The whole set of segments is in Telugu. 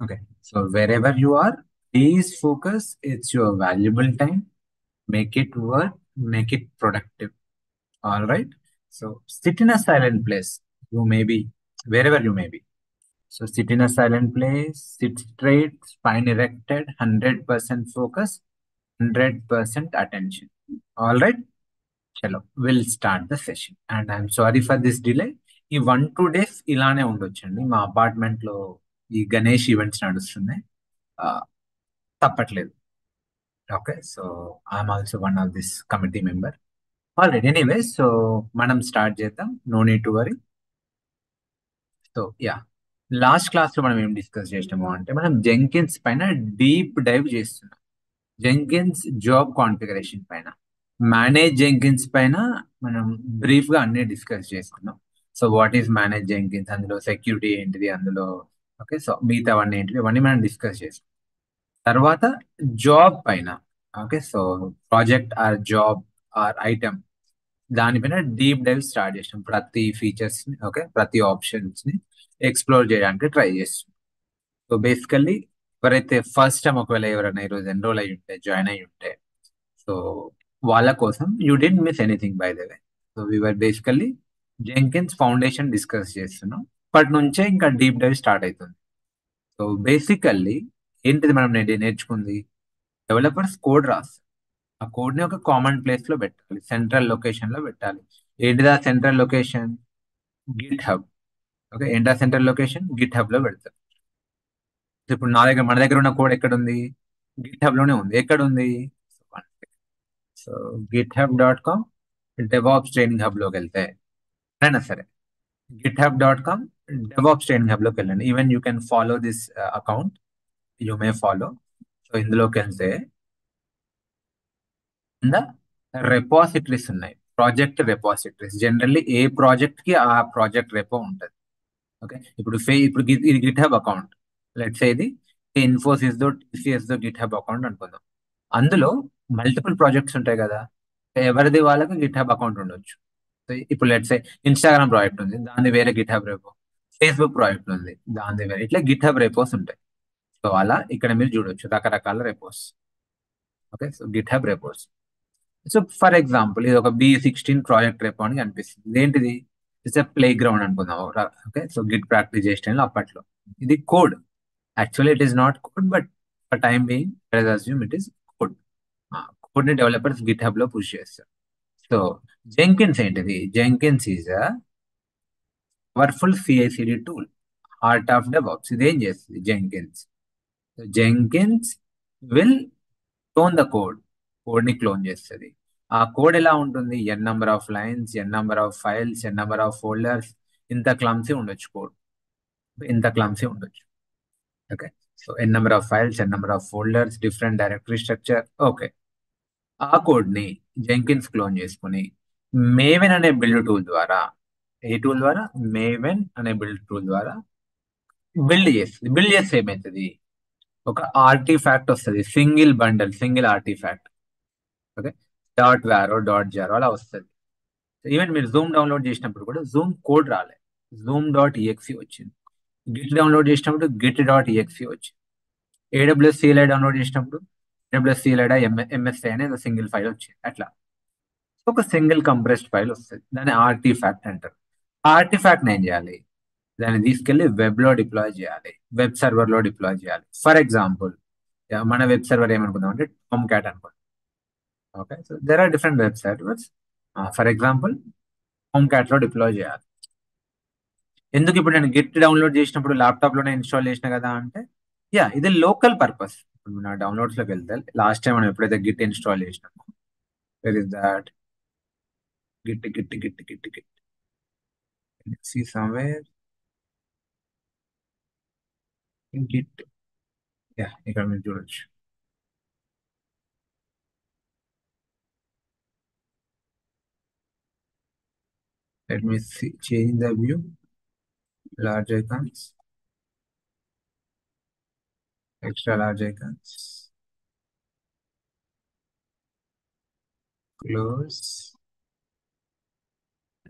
Okay. So wherever you are, please focus. It's your valuable time. Make it work, make it productive. All right. So sit in a silent place. You may be wherever you may be. So sit in a silent place, sit straight, spine erected, 100% focus, 100% attention. All right. చలో will start the session and I'm sorry for this delay. ఈ 1-2 days ఇలానే ఉండొచ్చండి. మా అపార్ట్మెంట్ లో ఈ గణేష్ ఈవెంట్స్ నడుస్తున్నాయి. ఆ, తప్పట్లేదు. Okay, so I'm also one of this committee member. Already anyway, so మనం స్టార్ట్ చేద్దాం. No need to worry. So yeah, last class లో మనం ఏం డిస్కస్ చేసినాము అంటే మనం జెంకిన్స్ పైన డీప్ డైవ్ చేస్తున్నాం. జెంకిన్స్ జాబ్ కాన్ఫిగరేషన్ పైన, మేనేజ్ జెంకిన్స్ పైన మనం బ్రీఫ్ గా అన్ని డిస్కస్ చేసుకున్నాం. So what is manage Jenkins, అందులో సెక్యూరిటీ ఏంటిది, అందులో ఓకే, సో మిగతావన్నీ ఏంటిది, ఇవన్నీ మనం డిస్కస్ చేసుకున్నాం. తర్వాత జాబ్ పైన, okay, so project or job or item, దానిపైన డీప్ డైవ్ స్టార్ట్ చేసాం. ప్రతి ఫీచర్స్ ని, ఓకే, ప్రతి ఆప్షన్స్ ని ఎక్స్ప్లోర్ చేయడానికి ట్రై చేస్తాం. సో బేసికల్లీ ఎవరైతే ఫస్ట్ టైం ఒకవేళ ఎవరైనా ఈరోజు ఎన్రోల్ అయ్యి ఉంటే, జాయిన్ అయ్యి ఉంటే, సో వాళ్ళ కోసం you don't miss anything by the way. So we are basically Jenkins foundation discuss చేస్తున్నాం. ఇప్పటి నుంచే ఇంకా డీప్ డైవ్ స్టార్ట్ అవుతుంది. సో బేసికల్లీ ఏంటిది మనం నేర్చుకుంది, డెవలపర్స్ కోడ్ రాస్తారు. ఆ కోడ్ ని ఒక కామన్ ప్లేస్ లో పెట్టాలి, సెంట్రల్ లొకేషన్ లో పెట్టాలి. ఏంటిది ఆ central location? Git hub. Okay, ఏంటి ఆ సెంట్రల్ లొకేషన్? గిట్ హబ్ లో పెడతారు. ఇప్పుడు మన దగ్గర ఉన్న కోడ్ ఎక్కడ ఉంది? గిట్ హబ్ లోనే ఉంది. ఎక్కడ ఉంది? So github.com DevOps training hub లోకి వెళ్తే, అయినా సరే github.com డెవాప్స్ ట్రైనింగ్ హబ్ లోకి వెళ్ళండి. Even you can follow this account, you may follow. So ఇందులోకి వెళ్తే కింద రెపాసిటరీస్ ఉన్నాయి, ప్రాజెక్ట్ రెపాసిటరీస్. జనరల్లీ ఏ ప్రాజెక్ట్ కి ఆ ప్రాజెక్ట్ రెపో ఉంటుంది. ఓకే, ఇప్పుడు ఇది గిట్ హబ్ అకౌంట్. లెట్స్ ఇది ఇన్ఫోసిస్ దో, టీసీఎస్ దో గిట్ హబ్ అకౌంట్ అనుకుందాం. అందులో మల్టిపుల్ ప్రాజెక్ట్స్ ఉంటాయి కదా, ఎవరిది వాళ్ళకి గిట్ హబ్ అకౌంట్ ఉండొచ్చు. So, ఇప్పుడు లెట్స్ ఇన్స్టాగ్రామ్ ప్రాజెక్ట్ ఉంది, దాని వేరే Git hub repo. Facebook project ఉంది, దాని వేరే. ఇట్లా గిట్ హబ్ రెపోస్ ఉంటాయి. సో అలా ఇక్కడ మీరు చూడొచ్చు రకరకాల repos. Okay, so GitHub repos. So for example ఇది ఒక B16 ప్రాజెక్ట్ రెపో అని కనిపిస్తుంది. ఏంటిది? ఇట్స్ ఎ ప్లే గ్రౌండ్ అనుకుందాం. ఓకే, సో గిట్ ప్రాక్టీస్ చేసిన అప్పట్లో ఇది code. Actually it is not code, but for time being let's assume it is code. Code ని డెవలపర్స్ గిట్ హబ్ లో పుష్ చేస్తారు. సో జెంకిన్స్ ఏంటిది? Jenkins is a powerful CI/CD tool, heart of DevOps. ఇది ఏం చేస్తుంది Jenkins? Jenkins will clone the code. Code ని క్లోన్ చేస్తుంది. ఆ కోడ్ ఎలా ఉంటుంది? N number of lines, N number of files, N number of folders. ఇంత క్లమ్సీ ఉండొచ్చు కోడ్, ఇంత క్లమ్సీ ఉండొచ్చు. Okay, so N number of files, N number of folders, different directory structure. Okay, ఆ కోడ్ ని జెంకిన్స్ క్లోన్ చేసుకుని మేవెన్ అనే బిల్డ్ టూల్ ద్వారా, ఏ టూల్ ద్వారా? మేవెన్ అనే బిల్డ్ టూల్ ద్వారా బిల్డ్ చేస్తుంది. బిల్డ్ చేస్తే ఏమవుతుంది? ఒక ఆర్టిఫాక్ట్ వస్తుంది, single bundle, single artefact. Okay, .varo.jaro అలా వస్తుంది. ఈవెన్ మీరు జూమ్ డౌన్లోడ్ చేసినప్పుడు కూడా జూమ్ కోడ్ రాలే, zoom.exe వచ్చింది. గిట్ డౌన్లోడ్ చేసినప్పుడు git.exe వచ్చింది. AWS CLI డౌన్లోడ్ చేసినప్పుడు AWS CLI MSI అనేది సింగిల్ ఫైల్ వచ్చింది. అట్లా ఒక సింగిల్ కంప్రెస్డ్ ఫైల్ వస్తుంది, దాన్ని ఆర్టిఫాక్ట్ అంటారు. ఆ ఆర్టిఫాక్ట్ ఏం చేయాలి? దాన్ని తీసుకెళ్లి వెబ్ లో డిప్లాయ్ చేయాలి, వెబ్ సర్వర్ లో డిప్లాయ్ చేయాలి. ఫర్ ఎగ్జాంపుల్ మన వెబ్ సర్వర్ ఏమనుకుందాం అంటే టామ్ క్యాట్ అనుకుందాం. Okay, so there are different web servers. For example Tomcat లో డిప్లాయ్ చేయాలి. ఎందుకు? ఇప్పుడు నేను గిట్ డౌన్లోడ్ చేసినప్పుడు ల్యాప్టాప్ లోనే ఇన్స్టాల్ చేసిన కదా అంటే, యా, ఇది లోకల్ పర్పస్. ఇప్పుడు నా డౌన్లోడ్స్ లోకి వెళ్తే లాస్ట్ టైం మనం ఎప్పుడైతే గిట్ ఇన్స్టాల్ చేసినామో, where is that? Git see somewhere git. Yeah, ఇక్కడ మీరు చూడొచ్చు. Let me see, change the view, large icons, extra large icons, close.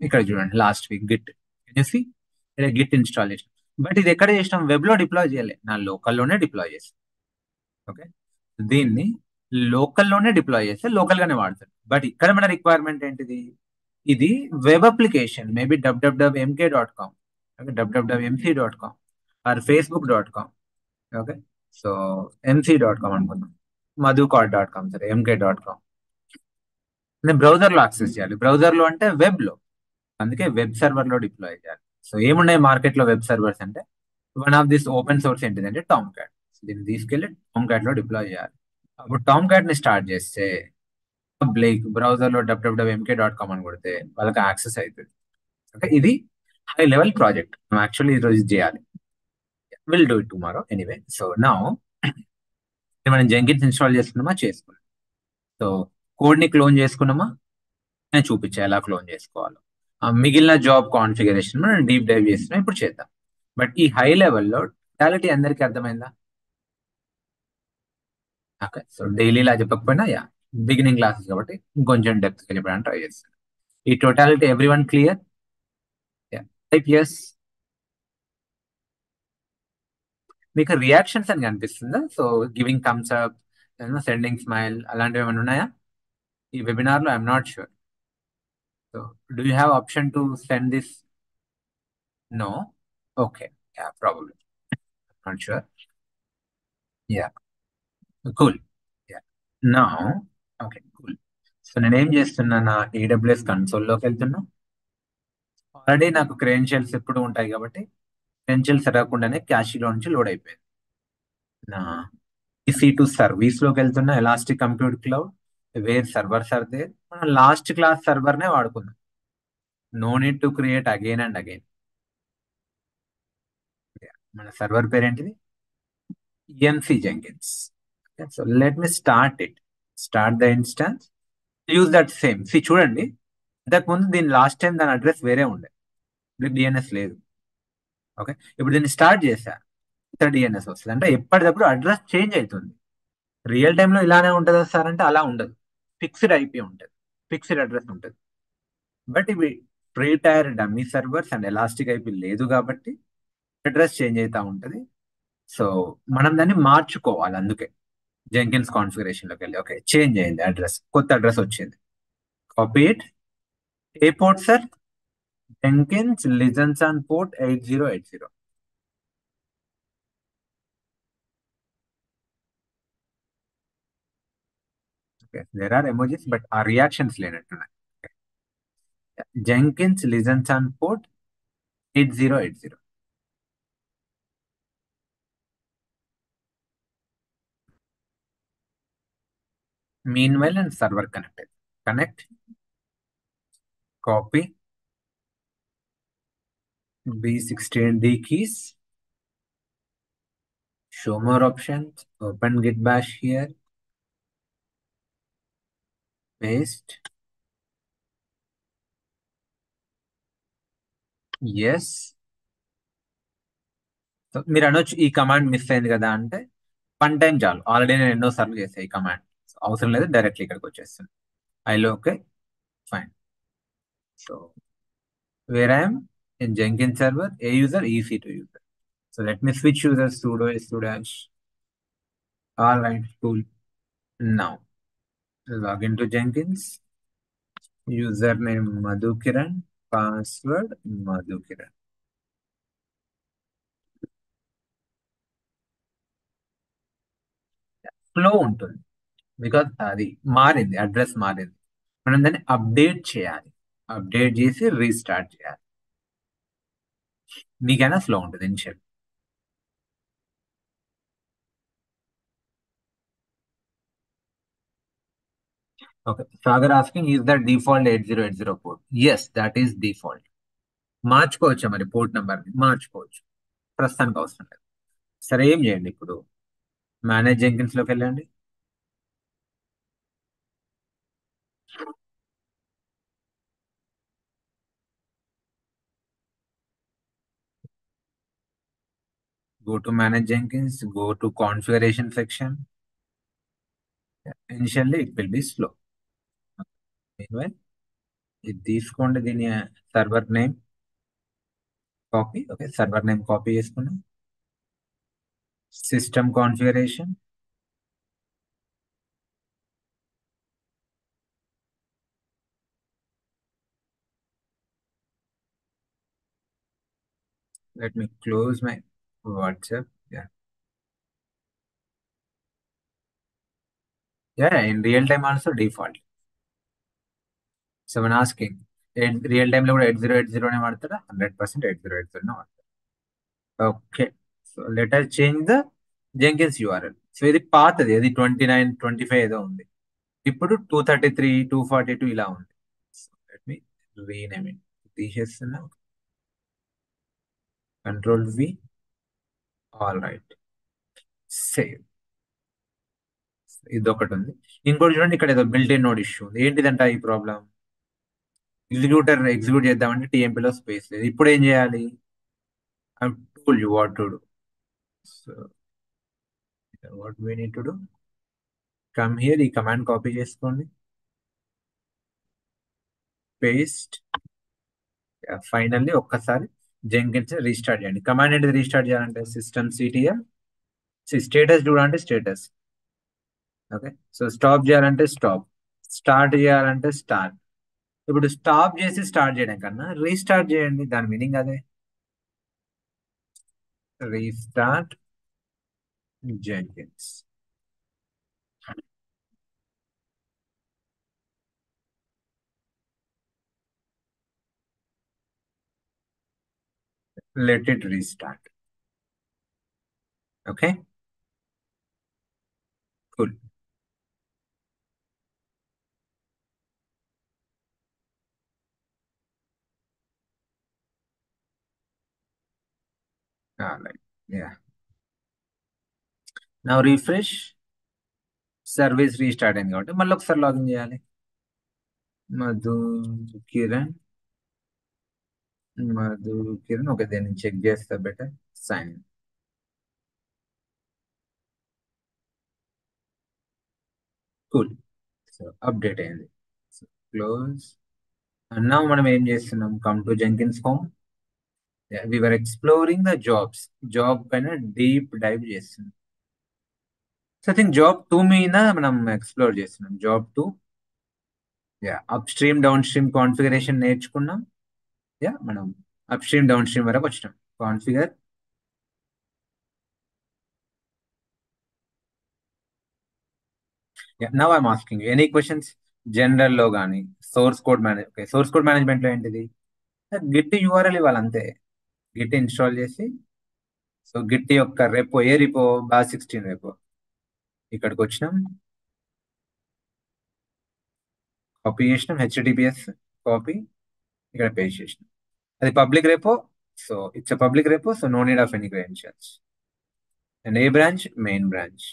ఇక్కడ చూడండి, last week Git Git installation. But ఇది ఎక్కడ చేసినాం, వెబ్ లో డిప్లాయ్ చేయలే, నా లోకల్లోనే డిప్లాయ్ చేస్తాం. ఓకే, దీన్ని లోకల్లోనే డిప్లాయ్ చేస్తే లోకల్ గానే వాడతారు. బట్ ఇక్కడ మన రిక్వైర్మెంట్ ఏంటిది, ఇది web application, maybe www.mk.com, okay, www.mc.com or facebook.com. Okay, so mc.com అనుకుందాం, మధుకాట్.com, సరే mk.com. నేను బ్రౌజర్ లో యాక్సెస్ చేయాలి. బ్రౌజర్ లో అంటే వెబ్ లో, అందుకే వెబ్ సర్వర్ లో డిప్లాయ్ చేయాలి. సో ఏమున్నాయి మార్కెట్ లో వెబ్ సర్వర్స్ అంటే, one of this open source ఏంటిదంటే టామ్ క్యాట్. దీన్ని తీసుకెళ్లి టామ్ క్యాట్ లో డిప్లాయ్ చేయాలి. అప్పుడు టామ్ క్యాట్ ని స్టార్ట్ చేస్తే పబ్లిక్ బ్రౌజర్ లో www.mk.com అని కొడితే వాళ్ళకి యాక్సెస్ అవుతుంది. ఓకే, ఇది హై లెవెల్ ప్రాజెక్ట్ మనం యాక్చువల్లీ ఈ రోజు చేయాలి. Will do it tomorrow anyway. So నా మనం జెంకిన్స్ ఇన్స్టాల్ చేసుకున్నామా, చేసుకున్నాం. సో కోడ్ ని క్లోన్ చేసుకున్నామా, నేను చూపించా ఎలా క్లోన్ చేసుకోవాలో. మిగిలిన జాబ్ కాన్ఫిగరేషన్ మనం డీప్ డైవ్ చేస్తున్నాం, ఇప్పుడు చేద్దాం. బట్ ఈ హై లెవెల్లో టాలిటీ అందరికీ అర్థమైందా? ఓకే, సో డైలీ ఇలా చెప్పకపోయినా యా, బిగినింగ్ క్లాసెస్ కాబట్టి ఇంకొంచెం డెప్త్ చెప్పడానికి ట్రై చేస్తాను. ఈ totality every one clear? Type yes. మీకు రియాక్షన్స్ అని కనిపిస్తుందా? So giving thumbs up, sending smile, అలాంటివి ఏమైనా ఉన్నాయా ఈ వెబినార్ లో? I'm not sure. So do you have option to send this? No. Okay, yeah, problem, not sure. Yeah, cool. Yeah, నా ఓకే, కూల్. సో నేను ఏం చేస్తున్నా, నా AWS కన్సోల్లోకి వెళ్తున్నా. ఆల్రెడీ నాకు క్రెడెన్షియల్స్ ఎప్పుడు ఉంటాయి కాబట్టి క్రెడెన్షియల్స్ రాకుండానే క్యాషీలో నుంచి లోడ్ అయిపోయింది. నా EC2 సర్వీస్ లోకి వెళ్తున్నా, elastic compute cloud, where servers are there. మనం లాస్ట్ క్లాస్ సర్వర్ నే వాడుకుందాం, no need to create again and again. మన సర్వర్ పేరు ఏంటిది? EMC Jenkins. So let me start it. Start the instance, use that same. చూడండి, ఇంతకు ముందు దీని లాస్ట్ టైం దాని అడ్రస్ వేరే ఉండే, DNS లేదు. ఓకే, ఇప్పుడు దీన్ని స్టార్ట్ చేశా, ఇక్కడ DNS వస్తుంది. అంటే ఎప్పటికప్పుడు అడ్రస్ చేంజ్ అవుతుంది. రియల్ టైంలో ఇలానే ఉంటుంది సార్ అంటే అలా ఉండదు, ఫిక్స్డ్ IP ఉంటుంది, ఫిక్స్డ్ అడ్రస్ ఉంటుంది. బట్ ఇవి free tier dummy servers and elastic IP లేదు కాబట్టి అడ్రస్ చేంజ్ అవుతా ఉంటుంది. సో మనం దాన్ని మార్చుకోవాలి. అందుకే జెంకిన్స్ కాన్ఫిగరేషన్ లోకి వెళ్ళి, ఓకే, చేంజ్ అయింది అడ్రస్, కొత్త అడ్రస్ వచ్చింది. Copy it. ఏ port sir? Jenkins listens on port 8080. Okay, there are emojis but ఆ రియాక్షన్స్ లేనట్టున్నాయి. Jenkins listens on port 8080. Meanwhile and server connected. Connect. Copy B16D keys. Show more options. Open Git bash here. Paste. Yes. So మీరు అనొచ్చు ఈ కమాండ్ మిస్ అయింది కదా అంటే, వన్ టైం చాలు, ఆల్రెడీ నేను ఎన్నో సార్లు చేసాను ఈ కమాండ్, అవసరం లేదు, డైరెక్ట్లీ ఇక్కడికి వచ్చేస్తుంది. ఐలో okay, fine. So where I'm in Jenkin server, ఏ user, EC2 user. So let me switch user, sudo s2 dash. All right, cool. Now log into Jenkins. Username Madhukiran, password Madhukiran. Flow ఉంటుంది, బికాజ్ అది మారింది, అడ్రస్ మారింది. మనం దాన్ని అప్డేట్ చేయాలి, అప్డేట్ చేసి రీస్టార్ట్ చేయాలి. మీకైనా ఫ్లో ఉంటుంది initial. Okay, Sagar asking is that default 8080 port? Yes, that is default. మార్చుకోవచ్చా మరి పోర్ట్ నెంబర్? మార్చుకోవచ్చు, ప్రస్తుతానికి అవసరం లేదు. సరే, ఏం చేయండి ఇప్పుడు, మేనేజ్ జెంకిన్స్ లోకి వెళ్ళండి. Go to manage Jenkins, go to configuration section. Initially it will be slow. Meanwhile, ఇది తీసుకోండి, దీని server name copy, okay, server name copy చేసుకున్నాం. System configuration, let me close my WhatsApp. Yeah, in real time also default. So when asking, real time లో కూడా 8080 నే వాడతారా? 100% 8080 వాడతారు. Okay, so let us change the Jenkins URL. So ఇది పాతది, అది 2925 ఏదో ఉంది. ఇప్పుడు 233 242 ఇలా ఉంది. So let me rename it. తీసేస్తున్నా, control V, all right, save. ఇది ఒకటి ఉంది. ఇంకోటి చూడండి, ఇక్కడ ఏదో బిల్ట్ ఇన్ నోడ్ ఇష్యూ ఉంది. ఏంటిదంట ఈ ప్రాబ్లం? ఎగ్జిక్యూట్ చేద్దామంటే టీఎంపీలో స్పేస్ లేదు. ఇప్పుడు ఏం చేయాలి? I told you what to do. So what we need to do, come here, ఈ కమాండ్ కాపీ చేసుకోండి, పేస్ట్. ఫైనల్లీ ఒక్కసారి జెంకిన్స్ రీస్టార్ట్ చేయండి. కమాండ్ ఏంటిది రీస్టార్ట్ చేయాలంటే? సిస్టమ్ సిటిఎల్, స్టేటస్ చూడాలంటే స్టేటస్, ఓకే. సో స్టాప్ చేయాలంటే స్టాప్, స్టార్ట్ చేయాలంటే స్టార్ట్. ఇప్పుడు స్టాప్ చేసి స్టార్ట్ చేయడం కన్నా రీస్టార్ట్ చేయండి, దాని మీనింగ్ అదే. Restart Jenkins. Let it restart. Okay, cool. All right. Yeah. Now refresh. Service restart అయింది కాబట్టి మళ్ళీ ఒకసారి లాగిన్ చేయాలి. మధు కిరణ్, మధు కిరణ్, ఓకే, దీన్ని చెక్ చేస్తా better. Sign, cool. So update అయింది. So close. అన్నా మనం ఏం చేస్తున్నాం? Come to Jenkins home. We're exploring the jobs. Job పైన డీప్ డైవ్ చేస్తున్నాం. సో ఐ థింక్ జాబ్ 2 మీద మనం ఎక్స్ప్లోర్ చేస్తున్నాం. Job 2, upstream downstream configuration నేర్చుకున్నాం. మనం అప్ స్ట్రీమ్ డౌన్ స్ట్రీమ్ వరకు వచ్చినాం. Configure. Now I'm asking any questions general లో కానీ, source code manage, source code management లో ఏంటిది? గిట్ యూఆర్ఎల్ ఇవ్వాలి అంతే. గిట్ ఇన్స్టాల్ చేసి, సో గిట్ యొక్క రెపో, ఏ రిపో? BAS16 repo. ఇక్కడికి వచ్చినాం, కాపీ చేసినాం, HTTPS కాపీ, ఇక్కడ పేస్ట్ చేసినాం. అది public repo, so it's public repo, so no need of any credentials. And ఏ బ్రాంచ్? Main branch.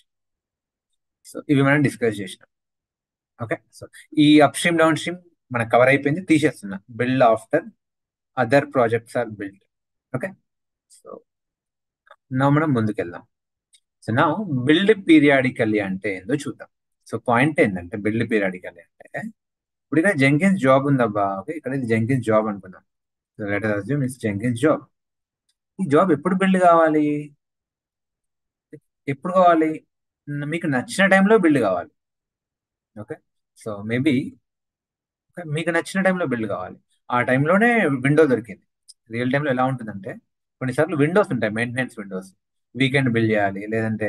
సో ఇవి మనం డిస్కస్ చేసినాం. ఓకే, సో ఈ అప్ స్ట్రీమ్ డౌన్ స్ట్రీమ్ మనకు కవర్ అయిపోయింది, తీసేస్తున్నా. Build after other projects are build. Okay, so నా మనం ముందుకెళ్దాం. సో నా బిల్డ్ పీరియాడికల్లీ అంటే ఏందో చూద్దాం. సో పాయింట్ ఏంటంటే, బిల్డ్ పీరియాడికల్లీ అంటే, ఇప్పుడు ఇక్కడ జెంకిన్స్ జాబ్ ఉందబ్బా, ఓకే, ఇక్కడ ఇది జెంకిన్స్ జాబ్ అనుకుందాం. So let us assume it's Jenkins job. ఈ జాబ్ ఎప్పుడు బిల్డ్ కావాలి? ఎప్పుడు కావాలి? మీకు నచ్చిన టైంలో బిల్డ్ కావాలి. ఓకే, సో మేబీ మీకు నచ్చిన టైంలో బిల్డ్ కావాలి. ఆ టైంలోనే విండో దొరికింది. రియల్ టైంలో ఎలా ఉంటుందంటే, కొన్నిసార్లు విండోస్ ఉంటాయి, మెయింటెనెన్స్ విండోస్. వీకెండ్ బిల్డ్ చేయాలి, లేదంటే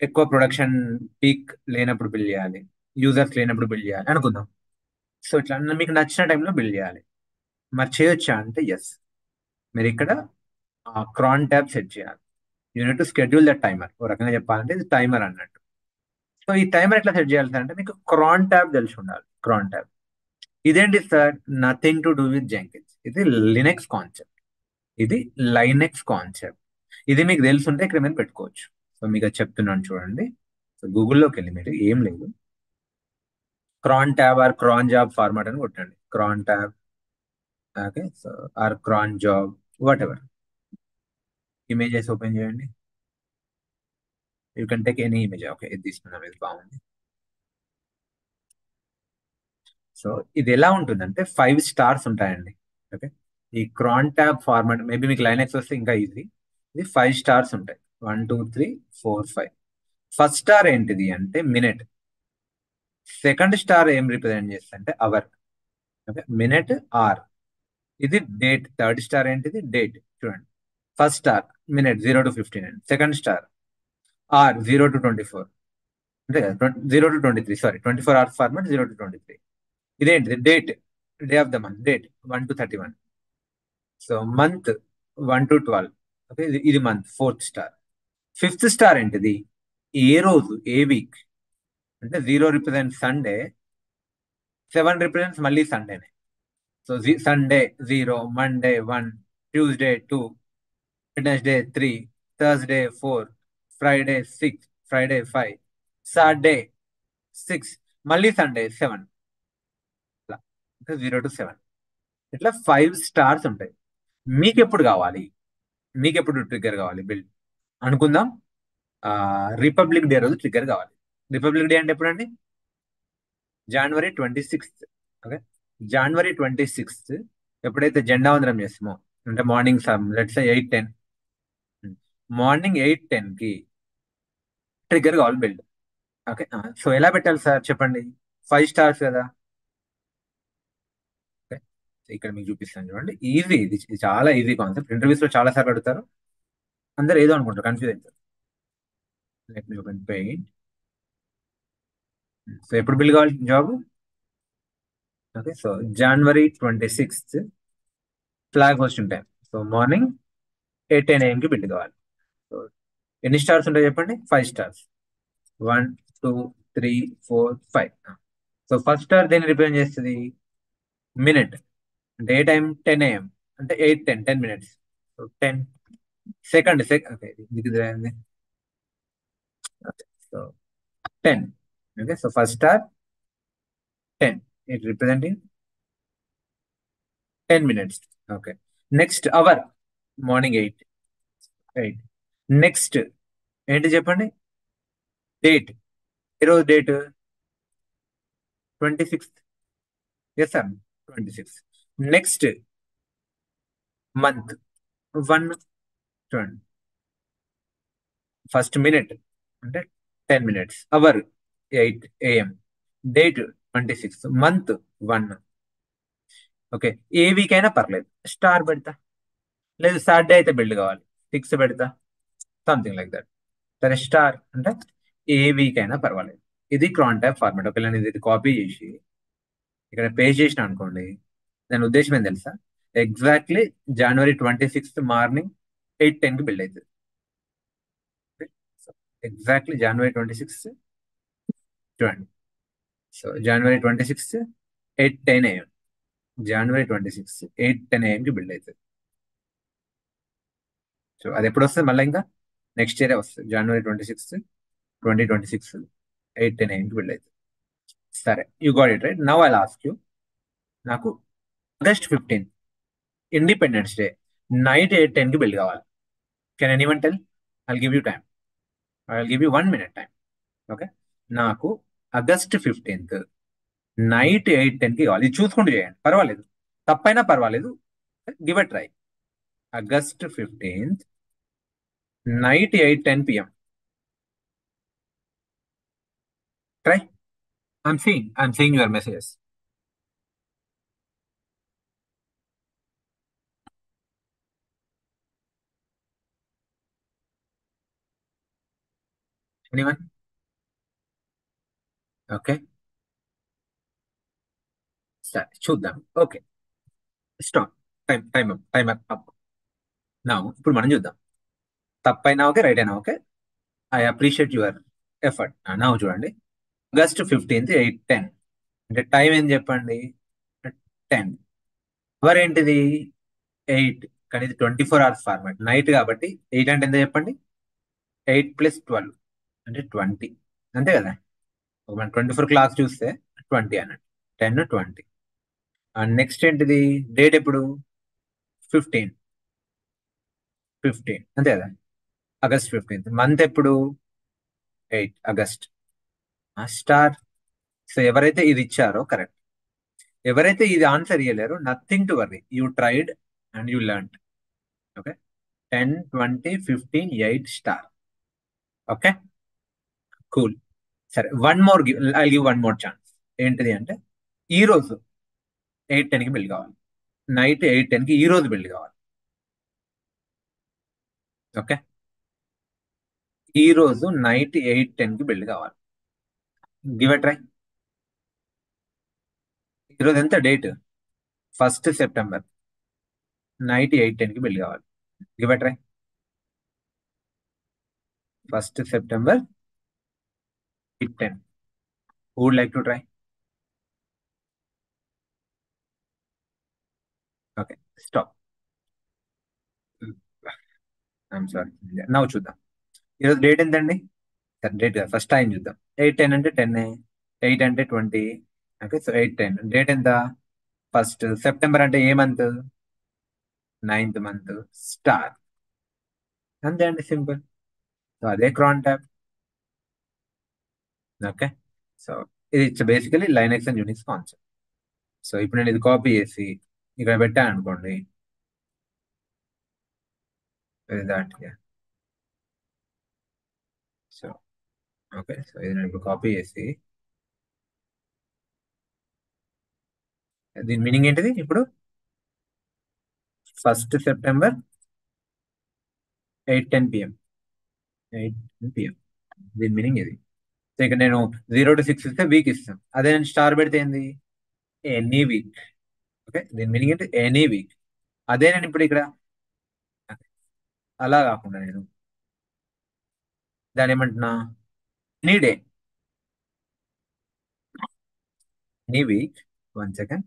ఎక్కువ ప్రొడక్షన్ పీక్ లేనప్పుడు బిల్డ్ చేయాలి, యూజర్స్ లేనప్పుడు బిల్డ్ చేయాలి అనుకుందాం. సో ఇట్లా మీకు నచ్చిన టైంలో బిల్డ్ చేయాలి. మరి చేయొచ్చా అంటే ఎస్. మీరు ఇక్కడ క్రాన్ ట్యాబ్ సెట్ చేయాలి. Unit to schedule the timer. ఓ రకంగా చెప్పాలంటే ఇది టైమర్ అన్నట్టు. సో ఈ టైమర్ ఎట్లా సెట్ చేయాలి అంటే, మీకు క్రాన్ ట్యాబ్ తెలిసి ఉండాలి. క్రాన్ ట్యాబ్ ఇదేంటి sir? Nothing to do with Jenkins. ఇది లినక్స్ కాన్సెప్ట్, ఇది లైనెక్స్ కాన్సెప్ట్. ఇది మీకు తెలుసుంటే ఇక్కడ మీరు పెట్టుకోవచ్చు. సో మీకు అది చెప్తున్నాను చూడండి. సో గూగుల్లోకి వెళ్ళి మీరు ఏం లేదు, crontab or cron job format అని కొట్టండి. Crontab, okay, so or cron job, whatever. Images open చేయండి. You can take any image. Okay, ఇది తీసుకున్నాం, ఇది బాగుంది. సో ఇది ఎలా ఉంటుందంటే 5 స్టార్స్ ఉంటాయండి. ఓకే, ఈ క్రాన్ ట్యాబ్ ఫార్మాట్ మేబీ మీకు లైనెక్స్ వస్తే ఇంకా ఈజీ. ఇది 5 స్టార్స్ ఉంటాయి. 1 2 3 4 5. ఫస్ట్ స్టార్ ఏంటిది అంటే మినిట్. సెకండ్ స్టార్ ఏం రిప్రజెంట్ చేస్తుంది అంటే అవర్. Okay, minute hour. ఇది డేట్. థర్డ్ స్టార్ ఏంటిది డేట్. చూడండి, first star minute 0 to 59, second star hour 0 to 24, అంటే 0 to 23, sorry 24 hours format 0 to 23. ఇదేంటిది date, day of the month date 1 to 31. So month 1 to 12. ఓకే, ఇది month fourth star. Fifth star ఏంటిది ఏ రోజు, ఏ వీక్. అంటే 0 రిప్రజెంట్ సండే, 7 రిప్రజెంట్స్ మళ్ళీ సండేనే. So Sunday 0, Monday 1, Tuesday 2, Wednesday 3, Thursday 4, Friday 6, Friday 5, Saturday 6, మళ్ళీ సండే 7. ఇట్లా 0 to 7. ఇట్లా 5 స్టార్స్ ఉంటాయి. మీకు ఎప్పుడు కావాలి, మీకు ఎప్పుడు ట్రిగ్గర్ కావాలి బిల్డ్ అనుకుందాం. రిపబ్లిక్ డే రోజు ట్రిగ్గర్ కావాలి. రిపబ్లిక్ డే అంటే ఎప్పుడండి? January 26th. Okay, January 26th ఎప్పుడైతే జెండా వందనం చేస్తామో, అంటే మార్నింగ్ లెట్స్ 8:10, మార్నింగ్ 8:10కి ట్రిగ్గర్ కావాలి బిల్డ్. ఓకే, సో ఎలా పెట్టాలి సార్ చెప్పండి? 5 స్టార్స్ కదా. ఓకే, ఇక్కడ మీకు చూపిస్తాను చూడండి. ఈజీ, ఇది చాలా ఈజీ కాన్సెప్ట్. ఇంటర్వ్యూస్ లో చాలా సార్లు అడుగుతారు, అందరు ఏదో అనుకుంటారు, కన్ఫ్యూజ్ అవుతారు. Let me open paint. So ఎప్పుడు బిల్డ్ కావాలి job? Okay, so January 26th flag hosting time. So morning 8:10 AM కి బిల్డ్ కావాలి. సో ఎన్ని స్టార్స్ ఉంటాయి చెప్పండి? 5 స్టార్స్. 1 2 3 4 5. సో ఫస్ట్ స్టార్ దేన్ని రిప్రజెంట్ చేస్తుంది? మినిట్. అంటే ఏ టైం? 10 AM. అంటే 8 10 10 minutes. So 10. Second okay, so 10. Okay, so first star 10, it representing 10 minutes. Okay, next hour morning 8. Next ఏంటి చెప్పండి? డేట్. ఈరోజు date 26th. Yes sir, 26. Next month 1. చూడండి, ఫస్ట్ మినిట్ అంటే 10 minutes, hour 8 AM, date 26, month 1. Okay, ఏ వీక్ అయినా పర్లేదు, స్టార్ పెడతా. లేదు సాటర్డే అయితే బిల్డ్ కావాలి, 6 పెడతా, సంథింగ్ లైక్ దట్. సరే, స్టార్ అంటే ఏ వీక్ అయినా పర్వాలేదు. ఇది క్రాన్ ట్యాబ్ ఫార్మాట్. ఒకవేళ నేను ఇది కాపీ చేసి ఇక్కడ పేస్ట్ చేసిన అనుకోండి, దాని ఉద్దేశం ఏం తెలుసా? ఎగ్జాక్ట్లీ January 26th మార్నింగ్ 8:10కి బిల్డ్ అవుతుంది. Exactly January 26th. చూడండి, so January 26th 8:10 AM. January 26th 8:10 AM కి బిల్డ్ అవుతుంది. సో అది ఎప్పుడు వస్తుంది? మళ్ళీ ఇంకా నెక్స్ట్ ఇయరే వస్తుంది. January 26th 2026 8:10 AM కి బిల్డ్ అవుతుంది. సరే, you got it right. Now I ask you, నాకు August 15th Independence Day night 8:10కి బిల్డ్ కావాలి. Can anyone tell? I'll give you time. I'll give you 1 minute time. Okay, నాకు August 15th నైట్ 8:10కి కావాలి. ఇది చూసుకుంటూ చేయండి, పర్వాలేదు, తప్పైనా పర్వాలేదు, give a try. August 15th నైట్ 8:10 PM. Try. I'm seeing your messages. Anyone? Okay, సరే చూద్దాం. Okay, stop. Time up. నా ఇప్పుడు మనం చూద్దాం, తప్పైనా ఓకే, రైట్ అయినా okay. I appreciate your effort. నా చూడండి, August 15th 8:10, అంటే టైం ఏం చెప్పండి? 10. అవర్ ఏంటిది? 8. కానీ ఇది 24 hours ఫార్మాట్, నైట్ కాబట్టి 8 అంటే ఎంత చెప్పండి? 8 + 12 అంటే 20, అంతే కదా. మనం 24 clocks చూస్తే 20 అన్నట్టు. 10 20. అండ్ నెక్స్ట్ ఏంటిది? డేట్ ఎప్పుడు? 15. 15 అంతే కదా. August 15th. మంత్ ఎప్పుడు? 8 ఆగస్ట్. స్టార్. సో ఎవరైతే ఇది ఇచ్చారో కరెక్ట్. ఎవరైతే ఇది ఆన్సర్ ఇయ్యలేరో nothing to worry, you tried. And you learn. Okay, 10, 20, 15, 8 star. Okay, cool. సరే, one more give, I give one more chance. ఏంటిది అంటే, ఈ రోజు 8:10కి బిల్ కావాలి. నైట్ 8:10కి ఈ రోజు బిల్ కావాలి. ఓకే, ఈ రోజు నైట్ 8:10కి బిల్ కావాలి. Give a try. ఈరోజు ఎంత డేట్? 1 సెప్టెంబర్. నైట్ 8:10కి బిల్ కావాలి. Give a try. 1 September 8:10. Would like to try? Okay, stop. I'm sorry. నవ్వు చూద్దాం. ఈరోజు డేట్ ఎంతండి? సరే, డేట్ కాదు, ఫస్ట్ టైం చూద్దాం. 8:10 అంటే 10, 8 అంటే 20. Okay, so 8:10. డేట్ ఎంత? 1 సెప్టెంబర్ అంటే ఏ మంత్? 9th month. స్టార్. అంతే అండి, సింపుల్. సో అదే క్రాన్ ట్యాబ్. ఓకే, సో ఇది basically Linux and Unix concept. So ఇప్పుడు నేను ఇది కాపీ చేసి ఇక్కడ పెట్టాను అనుకోండి. దాట్. సో ఓకే, సో ఇది నేను ఇప్పుడు కాపీ చేసి, దీని మీనింగ్ ఏంటిది ఇప్పుడు? 1 సెప్టెంబర్ 8:10 PM. 8:10 PM, దీని మీనింగ్ ఇది. సో ఇక్కడ నేను 0 to 6 ఇస్తే వీక్ ఇస్తాం. అదే నేను స్టార్ పెడితే ఏంది? Any week. ఓకే, దీని మీనింగ్ ఏంటి? Any week. అదే నేను ఇప్పుడు ఇక్కడ అలా కాకుండా నేను దాని ఏమంటున్నా, any day, any week. 1 second.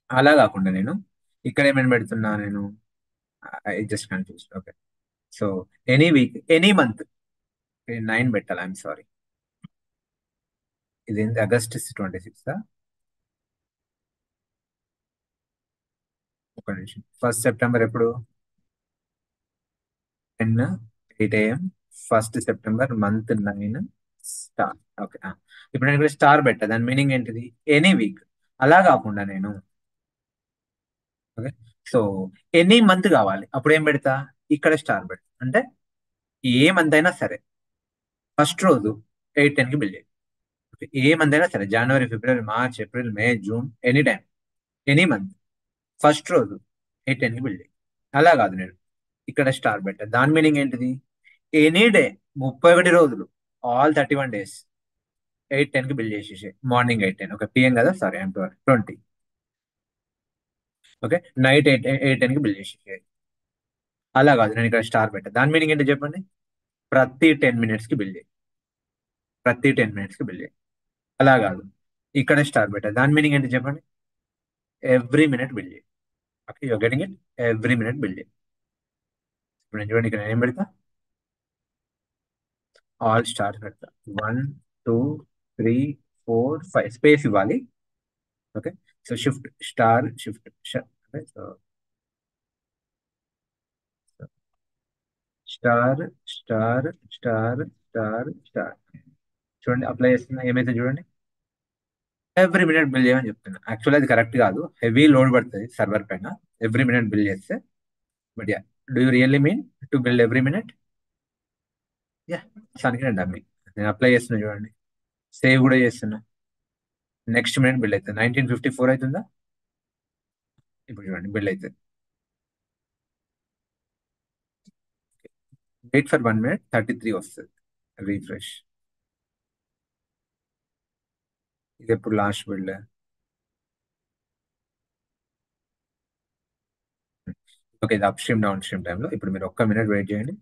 అలా కాకుండా నేను ఇక్కడ ఏమైనా పెడుతున్నా నేను, I just confuse. Okay, so any week, any month. 9 పెట్టాలి, ఐఎమ్ సారీ. ఇది ఏంటి? August 26. ఒక నిమిషం. 1 సెప్టెంబర్ ఎప్పుడు? 10, 8 AM. 1 September month 9 star. Okay, ఇప్పుడు నేను ఇక్కడ స్టార్ పెట్టా. దాని మీనింగ్ ఏంటిది? Any week. అలా కాకుండా నేను, ఓకే, సో ఎనీ మంత్ కావాలి. అప్పుడు ఏం పెడతా? ఇక్కడ స్టార్ పెడతా. అంటే ఏ మంత్ అయినా సరే ఫస్ట్ రోజు 8:10కి బిల్ చేయి. ఓకే, ఏ మంత్ అయినా సరే, జనవరి, ఫిబ్రవరి, March, April, May, June, any time, any month first రోజు 8:10కి బిల్ చేయి. అలా కాదు, నేను ఇక్కడ స్టార్ పెట్టా. దాని మీనింగ్ ఏంటిది? ఎనీ డే, 31 రోజులు, ఆల్ 31 days 8:10కి బిల్ చేసేసి, మార్నింగ్ 8:10. ఓకే, పిఎం కదా, సారీ, ఐఎమ్ 20. ఓకే, నైట్ 8:10కి బిల్ చేసేసి. అలా కాదు, నేను ఇక్కడ స్టార్ పెట్టా. దాని మీనింగ్ ఏంటి చెప్పండి? ప్రతి 10 minutes కి బిల్ చేయి. ప్రతి 10 minutes కి బిల్ చేయి. అలా కాదు, ఇక్కడ స్టార్ పెట్టా. దాని మీనింగ్ ఏంటి చెప్పండి? ఎవ్రీ మినిట్ బిల్ చేయి. Okay, you're getting it? Every minute bill చేయి. ఇప్పుడు నేను చూడండి, ఇక్కడ నేను ఏం పెడతా? ఆల్ స్టార్ పెడతా. 1, 2, 3, 4, 5 స్పేస్ ఇవ్వాలి. Okay, so shift star, shift. So star, star, star, star, star. చూడండి, అప్లై చేస్తున్నా, ఏమైతే చూడండి. ఎవ్రీ మినిట్ బిల్ చేయమని చెప్తున్నా. యాక్చువల్లీ అది కరెక్ట్ కాదు, హెవీ లోడ్ పడుతుంది సర్వర్ పైన ఎవ్రీ మినిట్ బిల్ చేస్తే. But yeah, do you really mean to build every minute? Yeah, దానికి నేను డమ్మీ. నేను అప్లై చేస్తున్నా చూడండి, సేవ్ కూడా చేస్తున్నా. నెక్స్ట్ మినిట్ బిల్ అవుతుంది. 1954 అవుతుందా? ఇప్పుడు చూడండి, బిల్ అవుతుంది. వెయిట్ ఫర్ 1 minute, 33 వస్తుంది. రీఫ్రెష్. ఇది ఎప్పుడు లాస్ట్ బిల్డ్? ఓకే, ఇది అప్ స్ట్రీమ్ డౌన్ స్ట్రీమ్ టైంలో. ఇప్పుడు మీరు 1 minute వెయిట్ చేయండి.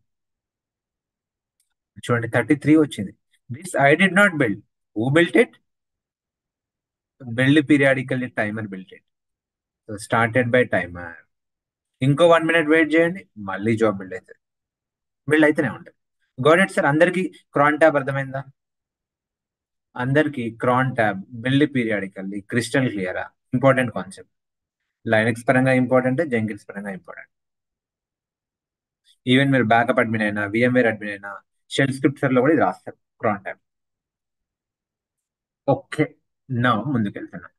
చూడండి, 33 వచ్చింది. This I did not build. Who built it? Build periodically timer built it. So started by timer. ఇంకో 1 minute వెయిట్ చేయండి, మళ్ళీ జాబ్ బిల్డ్ అవుతుంది. బిల్డ్ అయితేనే ఉంటుంది. Got it sir? అందరికి క్రాన్ ట్యాబ్ అర్థమైందా? అందరికి cron tab, build periodically, crystal క్లియరా? Important concept. లైనక్స్ పరంగా ఇంపార్టెంట్, జెంకిన్స్ పరంగా ఇంపార్టెంట్. ఈవెన్ మీరు బ్యాకప్ అడ్మిన్ అయినా, VMware అడ్మిన్ అయినా, షెల్ స్క్రిప్ట్స్ లో కూడా ఇది రాస్తారు, క్రాన్ ట్యాబ్. ఓకే, నా ముందుకు వెళ్తున్నా.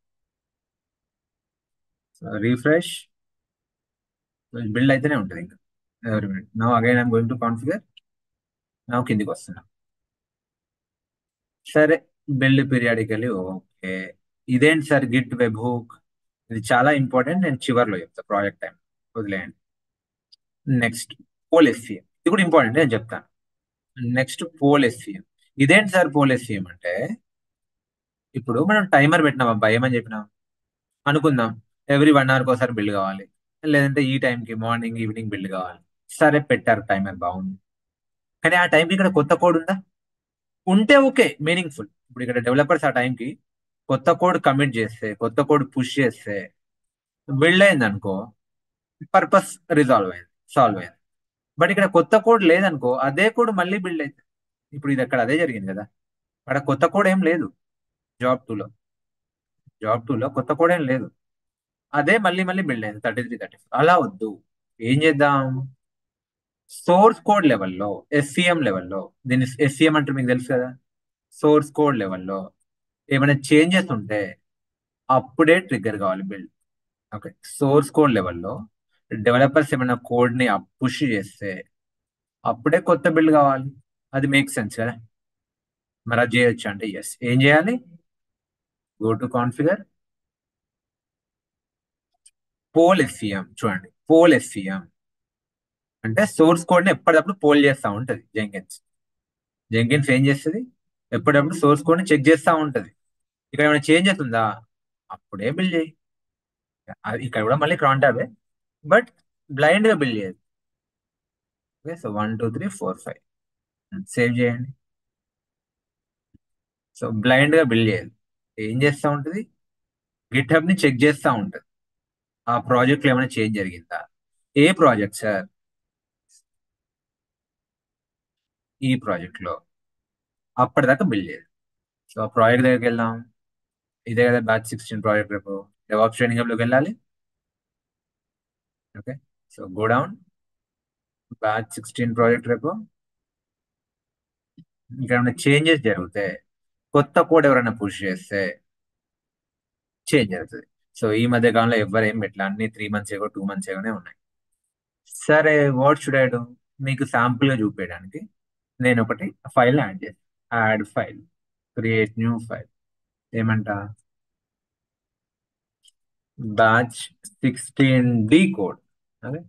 రీఫ్రెష్. బిల్డ్ అయితేనే ఉంటుంది ఇంకా. Every minute now again I'm going to configure. Now కిందికి వస్తున్నా. సరే, బిల్డ్ పీరియాడికలీ ఓకే. ఇదేంటి సార్ గిట్ వెబ్ హుక్? ఇది చాలా ఇంపార్టెంట్, నేను చివర్లో చెప్తా ప్రాజెక్ట్ టైం, వదిలేయండి. నెక్స్ట్ పోల్ ఎస్సీఎం, ఇది కూడా ఇంపార్టెంట్, నేను చెప్తాను. Next poll SCM. ఇదేంటి సార్ పోల్ ఎస్సీఎం అంటే, ఇప్పుడు మనం టైమర్ పెట్టినాం అబ్బా, ఏమని చెప్పినాం అనుకుందాం, ఎవ్రీ 1 hour ఒకసారి బిల్డ్ కావాలి, లేదంటే ఈ టైంకి మార్నింగ్ ఈవినింగ్ బిల్డ్ కావాలి. సరే పెట్టారు టైమర్, బాగుంది. కానీ ఆ టైంకి ఇక్కడ కొత్త కోడ్ ఉందా? ఉంటే ఓకే, మీనింగ్ఫుల్. ఇప్పుడు ఇక్కడ డెవలపర్స్ ఆ టైంకి కొత్త కోడ్ కమిట్ చేస్తే, కొత్త కోడ్ పుష్ చేస్తే, బిల్డ్ అయింది అనుకో, పర్పస్ రిజాల్వ్ అయింది, సాల్వ్ అయింది. బట్ ఇక్కడ కొత్త కోడ్ లేదనుకో, అదే కోడ్ మళ్ళీ బిల్డ్ అయింది. ఇప్పుడు ఇది అక్కడ అదే జరిగింది కదా, అక్కడ కొత్త కోడ్ ఏం లేదు. జాబ్ టూలో జాబ్ టూలో కొత్త కోడ్ ఏం లేదు, అదే మళ్ళీ మళ్ళీ బిల్డ్ అయింది 33, 34. అలా వద్దు. ఏం చేద్దాం, సోర్స్ కోడ్ లెవెల్లో, ఎస్సీఎం లెవెల్లో, దీన్ని ఎస్సీఎం అంటే మీకు తెలుసు కదా, సోర్స్ కోడ్ లెవెల్లో ఏమైనా చేంజెస్ ఉంటే అప్పుడే ట్రిగ్గర్ కావాలి బిల్డ్. ఓకే, సోర్స్ కోడ్ లెవెల్లో డెవలపర్స్ ఏమైనా కోడ్ ని పుష్ చేస్తే అప్పుడే కొత్త బిల్డ్ కావాలి. అది మేక్ సెన్స్ కదా. మరి అది చేయొచ్చు అంటే ఎస్, ఏం చేయాలి, go to configure, poll SCM. చూడండి, పోల్ ఎస్సీఎం అంటే సోర్స్ కోడ్ ని ఎప్పటికప్పుడు పోల్ చేస్తూ ఉంటది జెంకిన్స్. జెంకిన్స్ ఏం చేస్తుంది, ఎప్పటికప్పుడు సోర్స్ కోడ్ ని చెక్ చేస్తూ ఉంటది. ఇక్కడ ఏమైనా చేంజెస్ ఉందా, అప్పుడే బిల్డ్ చేయి. ఇక్కడ కూడా మళ్ళీ క్రాన్ ట్యాబే, బట్ బ్లైండ్ గా బిల్డ్ చేయదు. ఓకే, సో 1 2 3 4 5 సేవ్ చేయండి. సో బ్లైండ్ గా బిల్డ్ చేయాలి. ఏం చేస్తూ ఉంటుంది, గిట్ హబ్ ని చెక్ చేస్తూ ఉంటుంది, ఆ ప్రాజెక్ట్ లో ఏమైనా చేంజ్ జరిగిందా. ఏ ప్రాజెక్ట్ సార్, ఈ ప్రాజెక్ట్ లో, అప్పటిదాకా బిల్డ్ చేయాలి. సో ఆ ప్రాజెక్ట్ దగ్గరికి వెళ్దాం. ఇదే కదా బ్యాచ్ 16 ప్రాజెక్ట్. రేపు డెవాప్స్ ట్రైనింగ్ హబ్ లోకి వెళ్ళాలి. Okay, so go down, batch 16 project. రేపు ఇక్కడ ఏమైనా చేంజెస్ జరిగితే, కొత్త కోడ్ ఎవరైనా పుష్ చేస్తే చేంజ్ అవుతుంది. సో ఈ మధ్య కాలంలో ఎవరు ఏం పెట్టలే, అన్ని 3 months ఏగో 2 months ఏగోనే ఉన్నాయి. సరే, వాట్ షుడ్ ఐ డూ, మీకు శాంపుల్ గా చూపించడానికి నేను ఒకటి ఫైల్ యాడ్ చేస్తాను. Add file, create new file. ఏమంట, బ్యాచ్ 16 డి కోడ్. అదే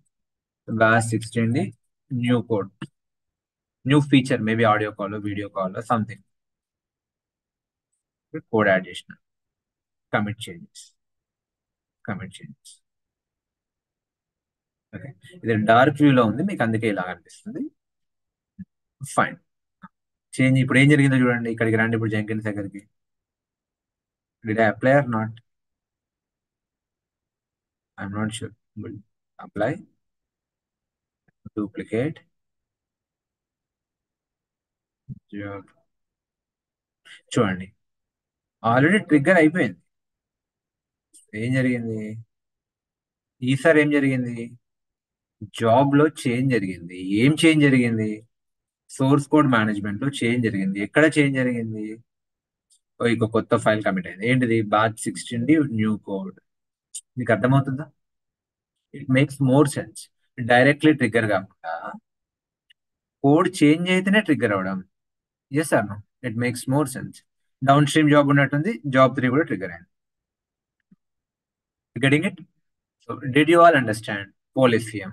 batch 16 D new code, new feature, maybe audio call, video call, something. Code add చేసిన, commit changes, commit changes. Okay, ఇది డార్క్ వ్యూ లో ఉంది, మీకు అందుకే ఇలా అనిపిస్తుంది. Fine, change. ఇప్పుడు ఏం జరిగిందో చూడండి, ఇక్కడికి రండి, ఇప్పుడు జెంకిన్స్ దగ్గరికి. Did I apply are not, I'm not sure. Apply, duplicate, చూడండి ఆల్రెడీ ట్రిగ్గర్ అయిపోయింది. ఏం జరిగింది, ఈసారి ఏం జరిగింది, జాబ్ లో చేంజ్ జరిగింది. ఏం చేంజ్ జరిగింది, సోర్స్ కోడ్ మేనేజ్మెంట్ లో చేంజ్ జరిగింది. ఎక్కడ చేంజ్ జరిగింది, ఓ ఇక కొత్త ఫైల్ కమిట్ అయింది. ఏంటిది, బ్యాచ్ 16 న్యూ కోడ్. మీకు అర్థమవుతుందా, it makes more sense. Directly trigger కాకుండా కోడ్ చేంజ్ అయితేనే ట్రిగ్గర్ అవడం. Yes or no, it makes more sense. Downstream job ఉన్నట్టుంది, జాబ్ 3 కూడా ట్రిగ్గర్ అయింది. Getting it. So did you all understand poll SCM?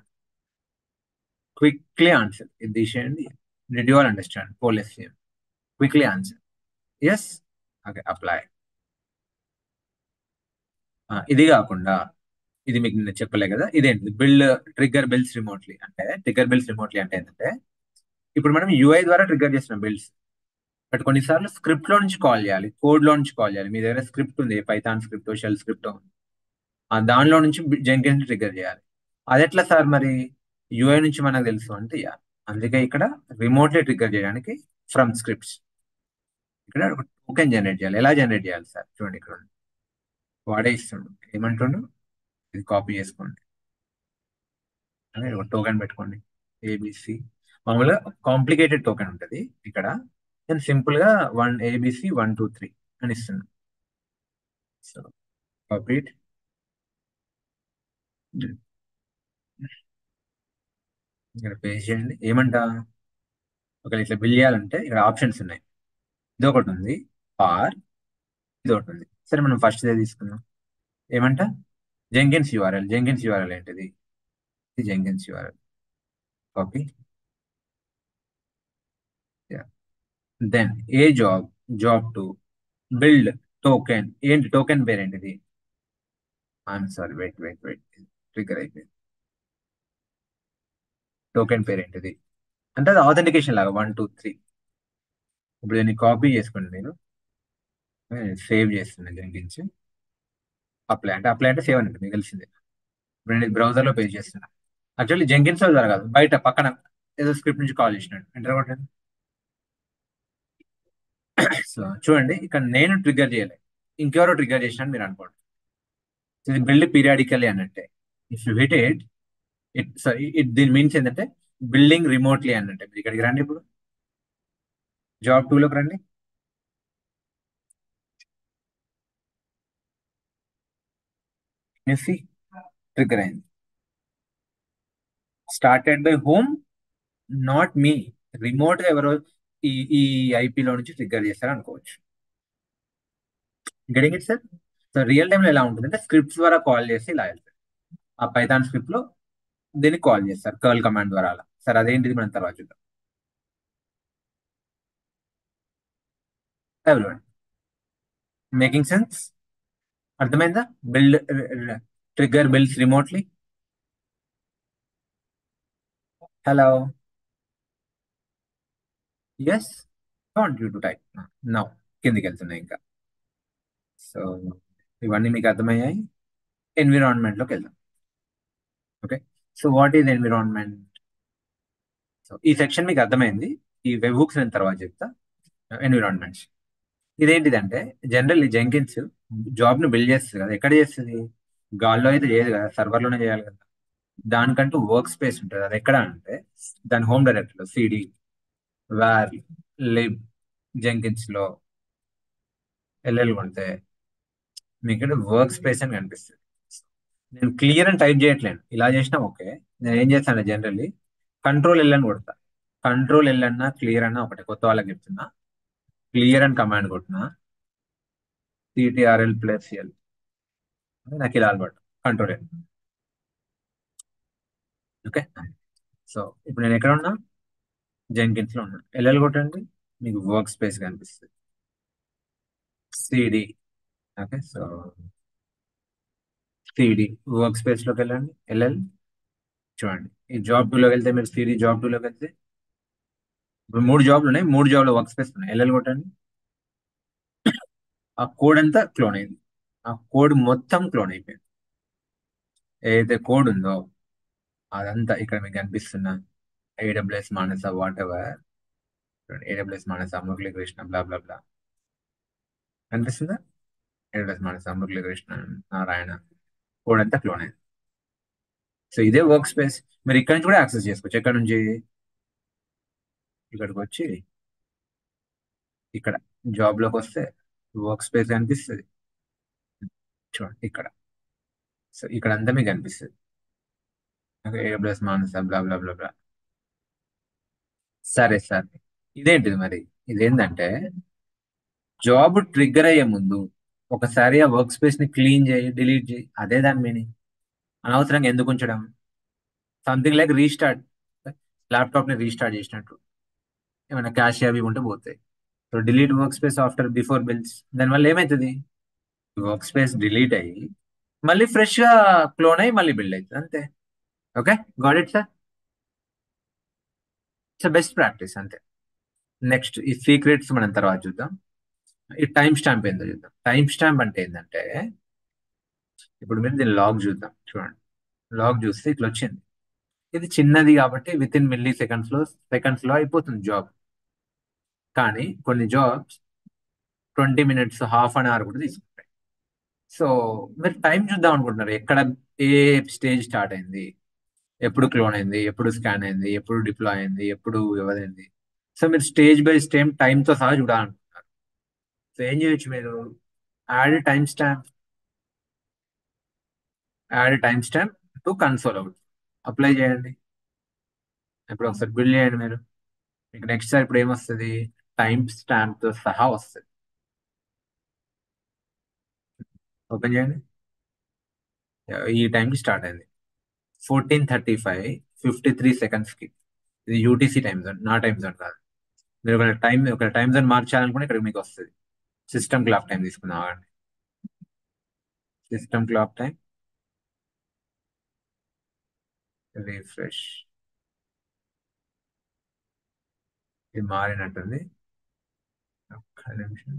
Quickly answer, ఇది తీసేయండి. Did you all understand poll SCM? Quickly answer yes. Okay, apply. ఇది కాకుండా, ఇది మీకు నేను చెప్పలే కదా, ఇదేంటి బిల్డ్ ట్రిగ్గర్ బిల్స్ రిమోట్లీ. అంటే ట్రిగ్గర్ బిల్స్ రిమోట్లీ అంటే ఏంటంటే, ఇప్పుడు మనం యూఐ ద్వారా ట్రిగ్గర్ చేసిన బిల్డ్స్, బట్ కొన్నిసార్లు స్క్రిప్ట్ లో నుంచి కాల్ చేయాలి, కోడ్ లో నుంచి కాల్ చేయాలి. మీ దగ్గర స్క్రిప్ట్ ఉంది, పైథాన్ స్క్రిప్ట్, షెల్ స్క్రిప్ట్, ఆ దానిలో నుంచి జెంకిన్స్ ట్రిగ్గర్ చేయాలి. అది ఎట్లా సార్ మరి, యూఐ నుంచి మనకు తెలుసు అంటే, యా, అందుకే ఇక్కడ రిమోట్లీ ట్రిగ్గర్ చేయడానికి ఫ్రమ్ స్క్రిప్ట్స్, ఇక్కడ ఒక టోకెన్ జనరేట్ చేయాలి. ఎలా జనరేట్ చేయాలి సార్, చూడండి ఇక్కడ ఉంది. వాడే ఇస్తుండు, ఏమంటుండు, ఇది కాపీ చేసుకోండి, అదే ఒక టోకెన్ పెట్టుకోండి, ఏబిసి. మామూలుగా కాంప్లికేటెడ్ టోకెన్ ఉంటుంది ఇక్కడ, నేను సింపుల్ గా ABC 1 2 3 అని ఇస్తున్నాను. సో కాపీ, ఇక్కడ పేస్ట్ చేయండి ఏమంటా. ఒకవేళ ఇట్లా బిల్ చేయాలంటే ఇక్కడ ఆప్షన్స్ ఉన్నాయి. ఇది ఒకటి ఉంది, ఆర్ ఇది ఒకటి ఉంది. సరే మనం ఫస్ట్ ఇదే తీసుకుందాం. ఏమంట, జెంకిన్స్ యూఆర్ఎల్ ఏంటిది, ఇది జెంకిన్స్ యూఆర్ఎల్. కాపీ. దెన్ ఏ జాబ్, జాబ్ 2 బిల్డ్ టోకెన్. ఏంటి టోకెన్ పేరు ఏంటిది? ఐఎమ్ సారీ, వెయిట్ ట్రిగర్ అయిపోయింది. టోకెన్ పేరు ఏంటిది అంటే అది ఆథెంటికేషన్ లాగా 1 2 3. ఇప్పుడు దీన్ని కాపీ చేసుకోండి మీరు, సేవ్ చేస్తున్నాను జెంకిన్స్. అప్లై అంటే సేవ్ అని మీకు తెలిసిందే. ఇప్పుడు నేను బ్రౌజర్ లో పేజ్ చేస్తున్నా. యాక్చువల్లీ జెంకిన్స్ లో జరగదు, బయట పక్కన ఏదో స్క్రిప్ట్ నుంచి కాల్ చేసినాడు, ఎంటర్ కొట్టండి. సో చూడండి ఇక్కడ నేను ట్రిగ్గర్ చేయలేదు, ఇంకెవరో ట్రిగ్గర్ చేసినట్టు మీరు అనుకోండి. ఇది బిల్డ్ పీరియాడికల్లీ అన్నట్టే. If you hit it, sorry దీని మీన్స్ ఏంటంటే బిల్డింగ్ రిమోట్లీ అన్నట్టే. మీరు ఇక్కడికి రండి, ఇప్పుడు జాబ్ 2లోకి రండి. సి ట్రిగ్గర్ అయింది. Started by home, not me. Remote గా ఎవరో ఈ ఈ ఐపీలో నుంచి ట్రిగ్గర్ చేస్తారు అనుకోవచ్చు. Getting it sir. So real టైంలో ఎలా ఉంటుంది అంటే స్క్రిప్ట్స్ ద్వారా కాల్ చేసి ఇలా వెళ్తారు. ఆ పైథాన్ స్క్రిప్ట్ లో దీన్ని కాల్ చేస్తారు కర్ల్ కమాండ్ ద్వారా అలా. సరే అదేంటిది మనం తర్వాత చూద్దాం. ఎవరి మేకింగ్ సెన్స్, అర్థమైందా? Build trigger builds remotely. Hello, yes, want you to type now. కిందికి వెళ్తున్నాయి ఇంకా. సో ఇవన్నీ మీకు అర్థమయ్యాయి. ఎన్విరాన్మెంట్ లోకి వెళ్దాం. Okay, so what is environment? So ఈ సెక్షన్ మీకు అర్థమైంది. ఈ వెబ్ హుక్స్ నేను తర్వాత చెప్తా. ఎన్విరాన్మెంట్స్ ఇదేంటిదంటే, జనరల్ జెంకిన్స్ జాబ్ ను బిల్డ్ చేస్తుంది కదా, ఎక్కడ చేస్తుంది? గాల్లో అయితే చేయదు కదా, సర్వర్ లోనే చేయాలి కదా. దానికంటూ వర్క్ స్పేస్ ఉంటుంది. అది ఎక్కడ అంటే దాని హోమ్ డైరెక్టరీలో సిడి వార్ లిబ్ జెంకిన్స్ లో ఎల్ఎల్ కొడితే మీకు ఇక్కడ వర్క్ స్పేస్ అని కనిపిస్తుంది. నేను క్లియర్ అని టైప్ చేయట్లేను, ఇలా చేసినా ఓకే. నేను ఏం చేస్తాను జనరల్లీ కంట్రోల్ అని కొడతా. కంట్రోల్ అన్నా క్లియర్ అన్నా ఒకటే, కొత్త వాళ్ళకి చెప్తున్నా. క్లియర్ అని కమాండ్ కొట్టినా CTRL+L నాకు ఇలా అలవాటు. కంట్రోల్. ఓకే, సో ఇప్పుడు నేను ఎక్కడ ఉన్నా? జెంకిన్స్ లో ఉన్నా. ఎల్ఎల్ కొట్టండి, మీకు వర్క్ స్పేస్ కనిపిస్తుంది. CD. Okay, so CD workspace లోకి వెళ్ళండి. ఎల్ఎల్ చూడండి, ఈ జాబ్ 2లోకి వెళ్తే మీరు సిడి జాబ్ 2లోకి వెళ్తే ఇప్పుడు 3 జాబ్లు ఉన్నాయి, 3 జాబ్ల వర్క్ స్పేస్ ఉన్నాయి. ఎల్ఎల్ కొట్టండి. ఆ కోడ్ అంతా క్లోన్ అయింది. ఆ కోడ్ మొత్తం క్లోన్ అయిపోయింది. ఏదైతే కోడ్ ఉందో అదంతా ఇక్కడ మీకు కనిపిస్తున్న AWS Manasa whatever, AWS Manasa Muralikrishna blah blah blah కనిపిస్తుందా? ఏడబ్ల్యూఎస్ మానస మురళీకృష్ణ నారాయణ కోడ్ అంతా క్లోన్ అయింది. సో ఇదే వర్క్ స్పేస్. మీరు ఇక్కడ నుంచి కూడా యాక్సెస్ చేసుకోవచ్చు. ఎక్కడ నుంచి? ఇక్కడికి వచ్చి ఇక్కడ జాబ్ లోకి వస్తే వర్క్ స్పేస్ కనిపిస్తుంది. చూడండి ఇక్కడ. సో ఇక్కడ అంతా మీకు కనిపిస్తుంది. ఏడబ్ల్యూఎస్ మానస బ్లా బ్లా బ్లా బ్లా. సరే సరే, ఇదేంటిది మరి? ఇదేంటంటే జాబ్ ట్రిగ్గర్ అయ్యే ముందు ఒకసారి ఆ వర్క్ స్పేస్ ని క్లీన్ చేయి, డిలీట్ చేయి, అదే దాని మీనింగ్. అనవసరంగా ఎందుకు ఉంచడం? సంథింగ్ లైక్ రీస్టార్ట్, ల్యాప్టాప్ ని రీస్టార్ట్ చేసినట్టు. ఏమైనా క్యాష్ అవి ఉంటే పోతాయి. So delete work space after before bills, దానివల్ల ఏమవుతుంది? వర్క్ స్పేస్ డిలీట్ అయ్యి మళ్ళీ ఫ్రెష్ గా క్లోన్ అయ్యి మళ్ళీ బిల్డ్ అవుతుంది అంతే. Okay, got it sir. It's best practice అంతే. నెక్స్ట్ ఈ సీక్రెట్స్ మనం తర్వాత చూద్దాం. ఈ టైం స్టాంప్ ఏందో చూద్దాం. టైం స్టాంప్ అంటే ఏంటంటే, ఇప్పుడు మీరు దీన్ని లాగ్ చూద్దాం. చూడండి, లాగ్ చూస్తే ఇట్లా వచ్చింది. ఇది చిన్నది కాబట్టి విత్ ఇన్ మిల్లీ సెకండ్స్ లో అయిపోతుంది జాబ్. కానీ కొన్ని jobs 20 minutes, half an hour కూడా తీసుకుంటాయి. సో మీరు టైం చూద్దాం అనుకుంటున్నారు, ఎక్కడ ఏ స్టేజ్ స్టార్ట్ అయింది, ఎప్పుడు క్లోన్ అయింది, ఎప్పుడు స్కాన్ అయింది, ఎప్పుడు డిప్లాయ్ అయింది, ఎప్పుడు ఎవరైంది. సో మీరు స్టేజ్ బై స్టేజ్ టైంతో సహా చూడాలనుకుంటున్నారు. సో ఏం చేయొచ్చు మీరు? Add time stamp, add time stamp to console out apply చేయండి. ఇప్పుడు ఒకసారి బిల్డ్ చేయండి మీరు. మీకు నెక్స్ట్ సార్ ఇప్పుడు ఏమొస్తుంది? టైం స్టాంప్ తో సహా వస్తుంది. ఓపెన్ చేయండి. ఈ టైంకి స్టార్ట్ అయింది. 14:35 53 సెకండ్స్కి. ఇది యూటీసీ టైం జోన్, నా టైం జోన్ కాదు. మీరు ఒక టైం జోన్ మార్చాలనుకుంటే ఇక్కడ మీకు వస్తుంది. సిస్టమ్ క్లాక్ టైం తీసుకుందాం. System clock time refresh. ఇది మారినట్టుంది. ఒక్క నిమిషం.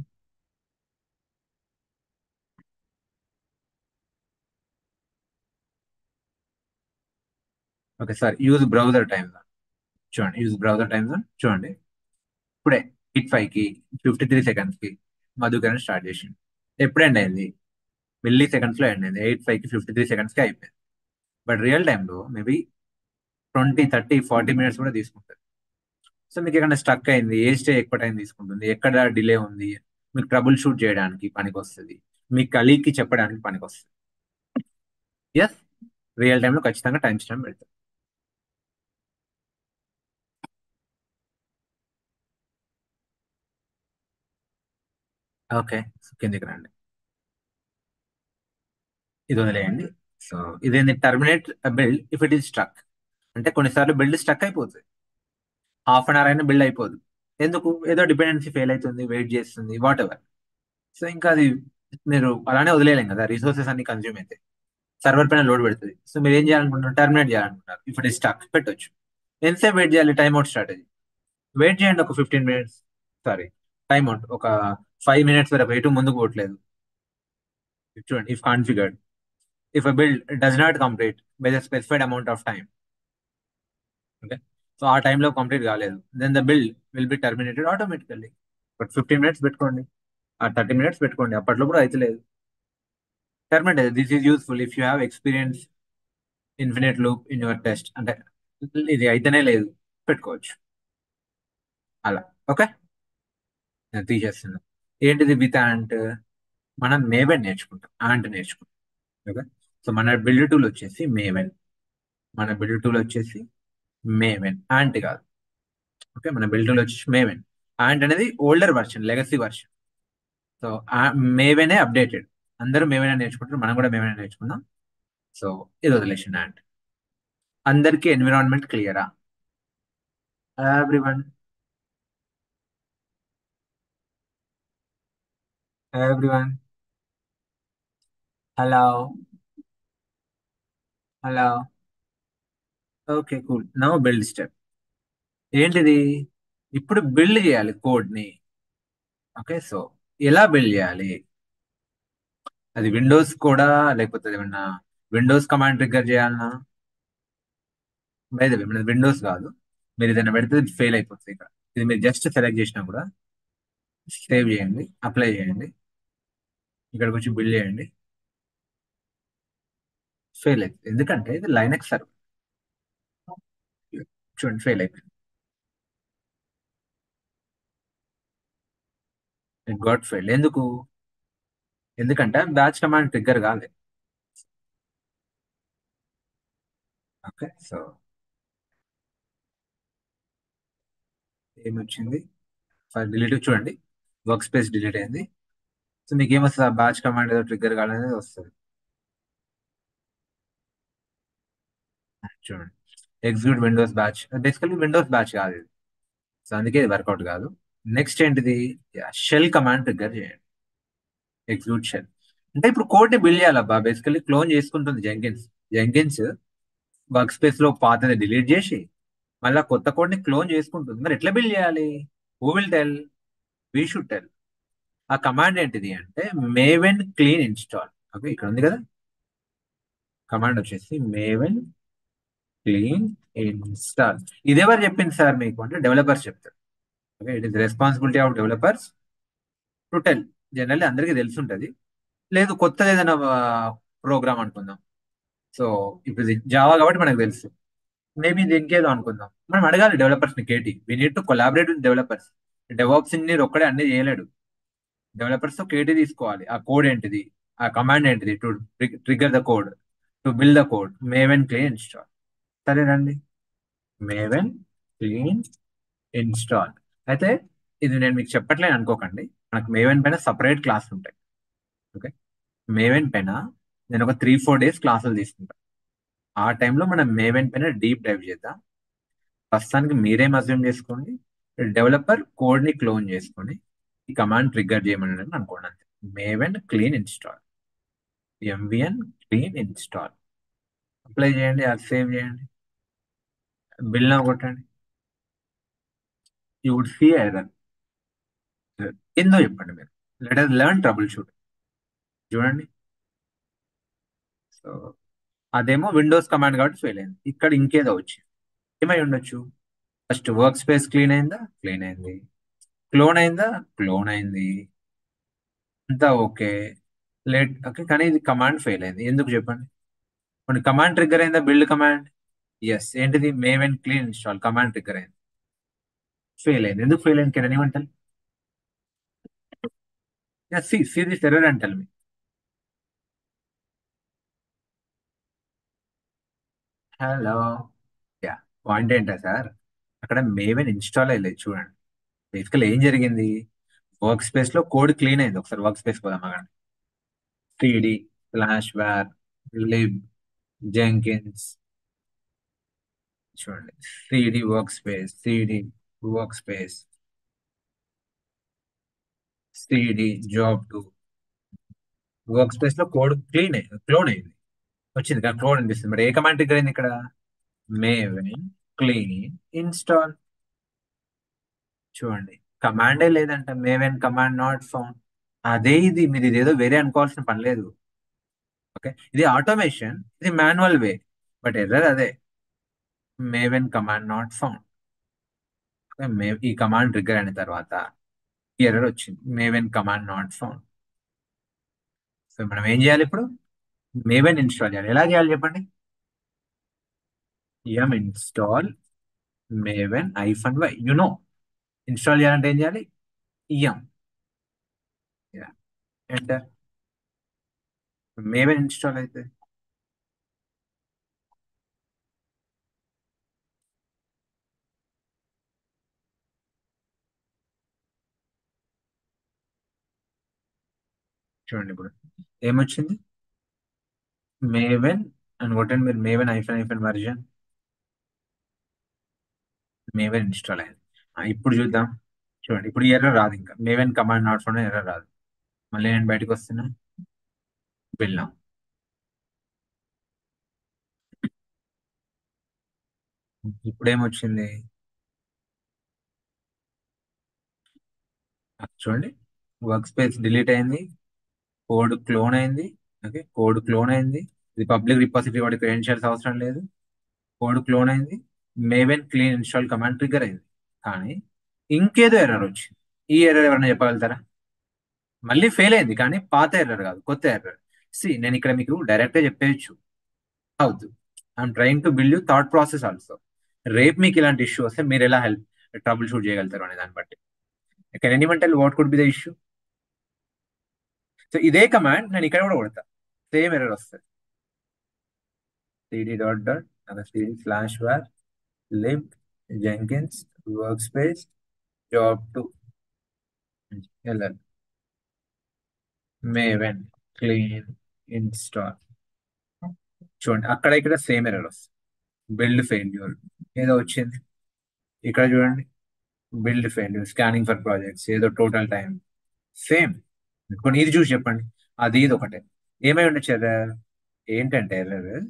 Okay sir, use browser time zone చూడండి. యూజ్ బ్రౌజర్ టైం జోన్ చూడండి. ఇప్పుడే 8:05కి 53 సెకండ్స్కి మధుకరణ స్టార్ట్ చేసింది. ఎప్పుడు ఎండ్ అయింది? మిల్లీ సెకండ్స్ లో ఎండ్ అయింది. 8:05కి 53 సెకండ్స్కి అయిపోయింది. బట్ రియల్ టైంలో మేబీ 20 30 40 మినిట్స్ కూడా తీసుకుంటుంది. సో మీకు ఎక్కడ స్టక్ అయింది, ఏ స్టే ఎక్కువ టైం తీసుకుంటుంది, ఎక్కడ డిలే ఉంది, మీకు ట్రబుల్ షూట్ చేయడానికి పనికి వస్తుంది, మీ కలీగ్కి చెప్పడానికి పనికి వస్తుంది. ఎస్, రియల్ టైంలో ఖచ్చితంగా టైం స్టాంప్ పెడతాం. ఓకే, కిందికి రండి. ఇది వదిలేయండి. సో ఇదేంటి? Terminate build if it is struck. అంటే కొన్నిసార్లు బిల్డ్ స్ట్రక్ అయిపోతుంది. హాఫ్ అన్ అవర్ అయినా బిల్డ్ అయిపోదు. ఎందుకు? ఏదో డిపెండెన్సీ ఫెయిల్ అవుతుంది, వెయిట్ చేస్తుంది, వాట్ ఎవర్. సో ఇంకా అది మీరు అలానే వదిలేయలేం కదా, రిసోర్సెస్ అన్ని కన్జ్యూమ్ అయితే సర్వర్ పైన లోడ్ పెడుతుంది. సో మీరు ఏం చేయాలనుకుంటున్నారు? టర్మినేట్ చేయాలనుకుంటున్నారు. ఇఫ్ ఇట్ స్టక్ పెట్టొచ్చు. ఎంతసేపు వెయిట్ చేయాలి? Time out strategy. వెయిట్ చేయండి ఒక 15 మినిట్స్. సారీ, టైమ్ అవుట్ ఒక 5 మినిట్స్ వరకు. ఎటు ముందుకు పోవట్లేదు. చూడండి, if configured, if a build does not complete by the specified amount of time. Okay, so ఆ టైంలో కంప్లీట్ కాలేదు, then the build will be terminated automatically. But 15 minutes పెట్టుకోండి, ఆ 30 మినిట్స్ పెట్టుకోండి, అప్పట్లో కూడా అయితే లేదు. Terminate. This is useful if you have experience infinite loop in your test. అంటే ఇది అయితేనే లేదు, పెట్టుకోవచ్చు అలా. ఓకే, నేను తీసేస్తున్నాను. ఏంటిది విత్ యాంట్? మనం మేవెన్ నేర్చుకుంటాం, యాంట్ నేర్చుకుంటాం. ఓకే, సో మన బిల్డ్ టూల్ వచ్చేసి మేవెన్. మన బిల్డ్ టూల్ వచ్చేసి మేవెన్, యాంట్ కాదు. ఓకే, మన బిల్డ్ టూల్ వచ్చేసి మేవెన్. యాంట్ అనేది older version, legacy version. So మేవెనే అప్డేటెడ్. అందరూ మేవెనే నేర్చుకుంటారు, మనం కూడా మేవెనే నేర్చుకుందాం. సో ఇది వదిలేసిన యాంట్. అందరికీ ఎన్విరాన్మెంట్ క్లియరా? Everyone, everyone, hello, hello. Okay, cool. Now build step. ఏంటిది? ఇప్పుడు బిల్డ్ చేయాలి కోడ్ ని. ఓకే, సో ఎలా బిల్డ్ చేయాలి? అది విండోస్ కూడా, లేకపోతే ఏమన్నా విండోస్ కమాండ్ ట్రిగ్గర్ చేయాలన్నా? బయట మనది విండోస్ కాదు. మీరు ఏదైనా పెడితే ఫెయిల్ అయిపోతుంది ఇక్కడ. ఇది మీరు జస్ట్ సెలెక్ట్ చేసినా కూడా సేవ్ చేయండి, అప్లై చేయండి, ఇక్కడికి వచ్చి బిల్డ్ చేయండి, ఫెయిల్ అవుతుంది. ఎందుకంటే ఇది లైనక్స్ సర్వర్. చూడండి, ఫెయిల్ అయిపోయింది. It got fail. ఎందుకు? ఎందుకంటే బ్యాచ్ కమాండ్ ట్రిగ్గర్ కాలేదు. ఓకే, సో ఏమొచ్చింది? File delete. చూడండి, వర్క్ స్పేస్ డిలీట్ అయింది. సో మీకు ఏమొస్తుంది? ఆ బ్యాచ్ కమాండ్ ఏదో ట్రిగ్గర్ కాలేదు వస్తుంది. చూడండి, execute Windows batch. Basically Windows batch కాదు ఇది. సో అందుకే ఇది వర్కౌట్ కాదు. నెక్స్ట్ ఏంటిది? షెల్ కమాండ్ ట్రిగ్గర్ చేయండి. Execute shell. అంటే ఇప్పుడు కోడ్ ని బిల్డ్ చేయాలబ్బా. బేసికల్లీ క్లోన్ చేసుకుంటుంది జెంకిన్స్. జెంకిన్స్ వర్క్ స్పేస్ లో పాతది డిలీట్ చేసి మళ్ళీ కొత్త కోడ్ ని క్లోన్ చేసుకుంటుంది. మరి ఎట్లా బిల్డ్ చేయాలి? Who will tell? We should tell. ఆ కమాండ్ ఏంటిది అంటే మేవెన్ క్లీన్ ఇన్స్టాల్. ఓకే, ఇక్కడ ఉంది కదా కమాండ్ వచ్చేసి మేవెన్ క్లీన్ ఇన్స్టాల్. ఇది ఎవరు చెప్పింది సార్ మీకు అంటే డెవలపర్స్ చెప్తారు. Okay, it is responsibility of developers to tell. Generally అందరికీ తెలిసి ఉంటుంది. లేదు కొత్తది ఏదైనా ప్రోగ్రామ్ అనుకుందాం. సో ఇప్పుడు ఇది జావా కాబట్టి మనకు తెలుసు. మేబీ ఇది ఇంకేదో అనుకుందాం. మనం అడగాలి డెవలపర్స్ ని. KT we need to collaborate with developers. DevOps engineer ఒక్కడే అన్ని చేయలేడు. డెవలపర్స్ తో కేటీ తీసుకోవాలి. ఆ కోడ్ ఏంటిది, ఆ కమాండ్ ఏంటిది, to trigger the code, to build the code, Maven clean install. సరేనండి. Maven clean install. అయితే ఇది నేను మీకు చెప్పట్లేదు అనుకోకండి, మనకు మేవెన్ పైన సపరేట్ క్లాస్ ఉంటాయి. ఓకే, మేవెన్ పైన నేను ఒక 3-4 డేస్ క్లాసులు తీసుకుంటాను. ఆ టైంలో మనం మేవెన్ పైన డీప్ డైవ్ చేద్దాం. ప్రస్తుతానికి మీరేం అజ్యూమ్ చేసుకోండి, డెవలపర్ కోడ్ ని క్లోన్ చేసుకొని ఈ కమాండ్ ట్రిగ్గర్ చేయమని అనుకోండి అంతే. Maven clean install, MVN clean install. Apply చేయండి, అది సేవ్ చేయండి, బిల్ నా కొట్టండి. You would see error. ఏందో చెప్పండి మీరు. Let us learn trouble shoot. చూడండి. సో అదేమో విండోస్ కమాండ్ కాబట్టి ఫెయిల్ అయింది. ఇక్కడ ఇంకేదో వచ్చింది. ఏమై ఉండొచ్చు? ఫస్ట్ వర్క్ స్పేస్ క్లీన్ అయిందా? క్లీన్ అయింది. క్లోన్ అయిందా? క్లోన్ అయింది. అంతా ఓకే. లేట్ ఓకే, కానీ ఇది కమాండ్ ఫెయిల్ అయింది. ఎందుకు చెప్పండి? కొన్ని కమాండ్ ట్రిగ్గర్ అయిందా? Build command. ఎస్, ఏంటిది? Maven clean install command trigger అయింది, ఫెయిల్ అయింది. ఎందుకు ఫెయిల్ అయింది? Can anyone tell? See this error and tell me. Hello. Ya, point ఏంటా సార్? అక్కడ మేవెన్ ఇన్స్టాల్ అయ్యలేదు చూడండి. బేసికల్ ఏం జరిగింది? వర్క్ స్పేస్ లో కోడ్ క్లీన్ అయింది. ఒకసారి వర్క్ స్పేస్ పోదాం అక్కడ. CD slash var lib Jenkins. చూడండి, CD workspace, CD workspace, CD job to. Work space లో కోడ్ క్లీన్ అయింది, క్లోన్ అయింది. వచ్చింది కానీ క్లోన్ అనిపిస్తుంది. మరి ఏ కమాండ్ ట్రిగ్గర్ అయింది ఇక్కడ? Maven clean install. చూడండి, కమాండే లేదంట. Maven command not found. అదే ఇది, మీరు ఇదేదో వేరే అనుకోవాల్సిన పని లేదు. ఓకే, ఇది ఆటోమేషన్, ఇది మాన్యువల్ వే, బట్ ఎర్రర్ అదే. Maven command not found. ఈ కమాండ్ ట్రిగ్గర్ అయిన తర్వాత ఈ ఎర్రర్ వచ్చింది, maven command not found. So మనం ఏం చేయాలి ఇప్పుడు? మేవెన్ ఇన్స్టాల్ చేయాలి. ఎలా చేయాలి చెప్పండి? ఎం ఇన్స్టాల్ మేవెన్ -y. ఇన్స్టాల్ చేయాలంటే ఏం చేయాలి? ఎం, ఎంటర్. మేవెన్ ఇన్స్టాల్ అయితే చూడండి ఇప్పుడు ఏమొచ్చింది? మేవెన్ అని కొట్టండి మీరు. మేవెన్ -వర్జన్, మేవెన్ ఇన్స్టాల్ అయింది. ఇప్పుడు చూద్దాం. చూడండి, ఇప్పుడు ఎర్రర్ రాదు. ఇంకా maven command not found error రాదు. మళ్ళీ నేను బయటకు వస్తున్నా, వెళ్ళాం. ఇప్పుడు ఏమొచ్చింది? చూడండి, వర్క్ స్పేస్ డిలీట్ అయింది, కోడ్ క్లోన్ అయింది. ఓకే, కోడ్ క్లోన్ అయింది. ఇది పబ్లిక్ రిపాజిటరీ, వాటి క్రెడెన్షియల్స్ అవసరం లేదు. కోడ్ క్లోన్ అయింది. Maven clean install command trigger అయింది. కానీ ఇంకేదో ఎర్రర్ వచ్చింది. ఈ ఎర్రర్ ఎవరైనా చెప్పగలుగుతారా? మళ్ళీ ఫెయిల్ అయింది, కానీ పాత ఎర్రర్ కాదు, కొత్త ఎర్రర్. నేను ఇక్కడ మీకు డైరెక్ట్ గా చెప్పేయచ్చు. అవుద్దు. I'm trying to build you thought process also. రేపు మీకు ఇలాంటి ఇష్యూ వస్తే మీరు ఎలా ట్రబుల్ షూట్ చేయగలుగుతారు అనే దాన్ని బట్టి. Can anyone tell what could be the issue? So ఇదే కమాండ్ నేను ఇక్కడ కూడా కొడతా, సేమ్ ఎర్రర్ వస్తుంది. cd dot dot cd slash var lib Jenkins workspace job two LL Maven clean install. చూడండి, అక్కడ ఇక్కడ సేమ్ ఎర్రర్ వస్తుంది. బిల్డ్ ఫెయిల్యూర్ ఏదో వచ్చింది. ఇక్కడ చూడండి, build failure, scanning for projects, ఏదో టోటల్ టైం సేమ్. కొన్ని ఇది చూసి చెప్పండి. అది ఇది ఒకటే. ఏమై ఉండొచ్చు ఎర్రర్? ఏంటంటే ఎర్రర్,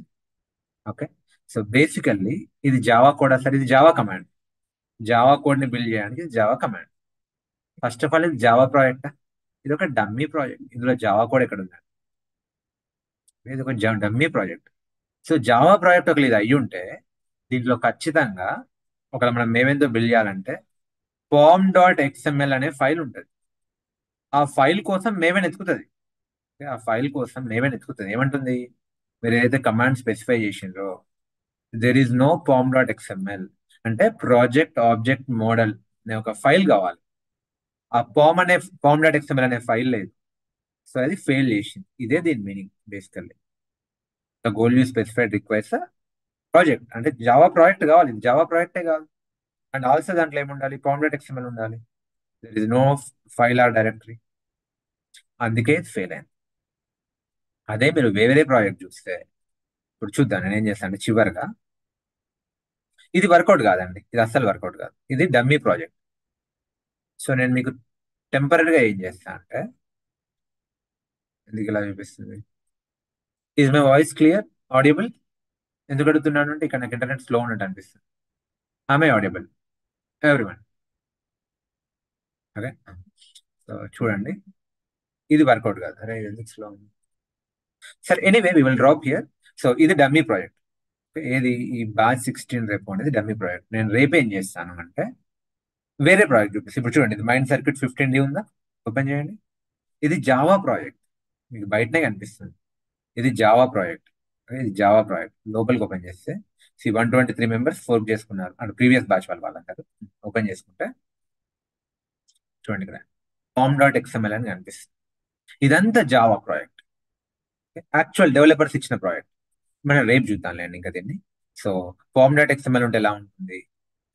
ఓకే, సో బేసికల్లీ ఇది జావా కోడ్. అసలు ఇది జావా కమాండ్. జావా కోడ్ ని బిల్డ్ చేయడానికి Java command. First of all ఇది జావా ప్రాజెక్ట్, ఇది ఒక డమ్మీ ప్రాజెక్ట్. ఇందులో జావా కోడ్ ఎక్కడ ఉంది? ఇది ఒక dummy project. So Java project ఒకటి ఇది అయ్యి ఉంటే దీంట్లో ఖచ్చితంగా ఒకవేళ మనం మేమేందో బిల్డ్ చేయాలంటే pom.xml అనే ఫైల్ ఉంటుంది. ఆ ఫైల్ కోసం మేమేన్ ఎత్తుకుతుంది. ఆ ఫైల్ కోసం మేమేన్ ఎత్తుకుతుంది. ఏమంటుంది? మీరు ఏదైతే కమాండ్ స్పెసిఫై చేసిండ్రో దెర్ ఈస్ నో pom.xml అంటే ప్రాజెక్ట్ ఆబ్జెక్ట్ మోడల్ అనే ఒక ఫైల్ కావాలి. ఆ pom.xml అనే ఫైల్ లేదు. సో అది ఫెయిల్ చేసింది. ఇదే దీని meaning basically. The goal you specified requires project అంటే జావా ప్రాజెక్ట్ కావాలి, ఇది జావా ప్రాజెక్టే కాదు. అండ్ ఆల్సో దాంట్లో ఏముండాలి, పాంప్లెట్ ఎక్స్ఎంఎల్ ఉండాలి. There is no file or directory. అందుకే ఫెయిల్ అయింది. అదే మీరు వేరే ప్రాజెక్ట్ చూస్తే, ఇప్పుడు చూద్దాం నేను ఏం చేస్తాను అంటే చివరిగా, ఇది వర్కౌట్ కాదండి, ఇది అస్సలు వర్కౌట్ కాదు, ఇది డమ్మీ ప్రాజెక్ట్. సో నేను మీకు టెంపరీగా ఏం చేస్తా అంటే, ఎందుకు ఇలా చూపిస్తుంది, is my voice clear, audible? ఎందుకు అడుగుతున్నాను అంటే ఇక్కడ నాకు ఇంటర్నెట్ స్లో ఉన్నట్టు అనిపిస్తుంది. ఆమె ఆడియబుల్ ఎవ్రీవన్? ఓకే. సో చూడండి, ఇది వర్కౌట్ కాదు. అరే ఇది ఎందుకు స్లో ఉంది? సరే anyway we will drop here. So ఇది డమ్మీ ప్రాజెక్ట్. ఏది ఈ బ్యాచ్ 16 రేపు అనేది డమ్మీ ప్రాజెక్ట్. నేను రేపు ఏం చేస్తాను అంటే వేరే ప్రాజెక్ట్ చూపిస్తాను. ఇప్పుడు చూడండి, ఇది మైండ్ సర్క్యూట్ 15D ఉందా, ఓపెన్ చేయండి. ఇది జావా ప్రాజెక్ట్, మీకు బయటనే కనిపిస్తుంది. ఇది జావా ప్రాజెక్ట్. ఇది జావా ప్రాజెక్ట్ లోపలికి ఓపెన్ చేస్తే 123 మెంబర్స్ ఫోర్క్ చేసుకున్నారు అంటే ప్రీవియస్ బ్యాచ్ వాళ్ళందరూ. ఓపెన్ చేసుకుంటే చూడండి ఇక్కడ form.xml అని కనిపిస్తుంది. ఇదంతా జావా ప్రాజెక్ట్, యాక్చువల్ డెవలపర్స్ ఇచ్చిన ప్రాజెక్ట్. మనం రేపు చూద్దాంలేండి ఇంకా దీన్ని. సో form.xml ఉంటే ఎలా ఉంటుంది,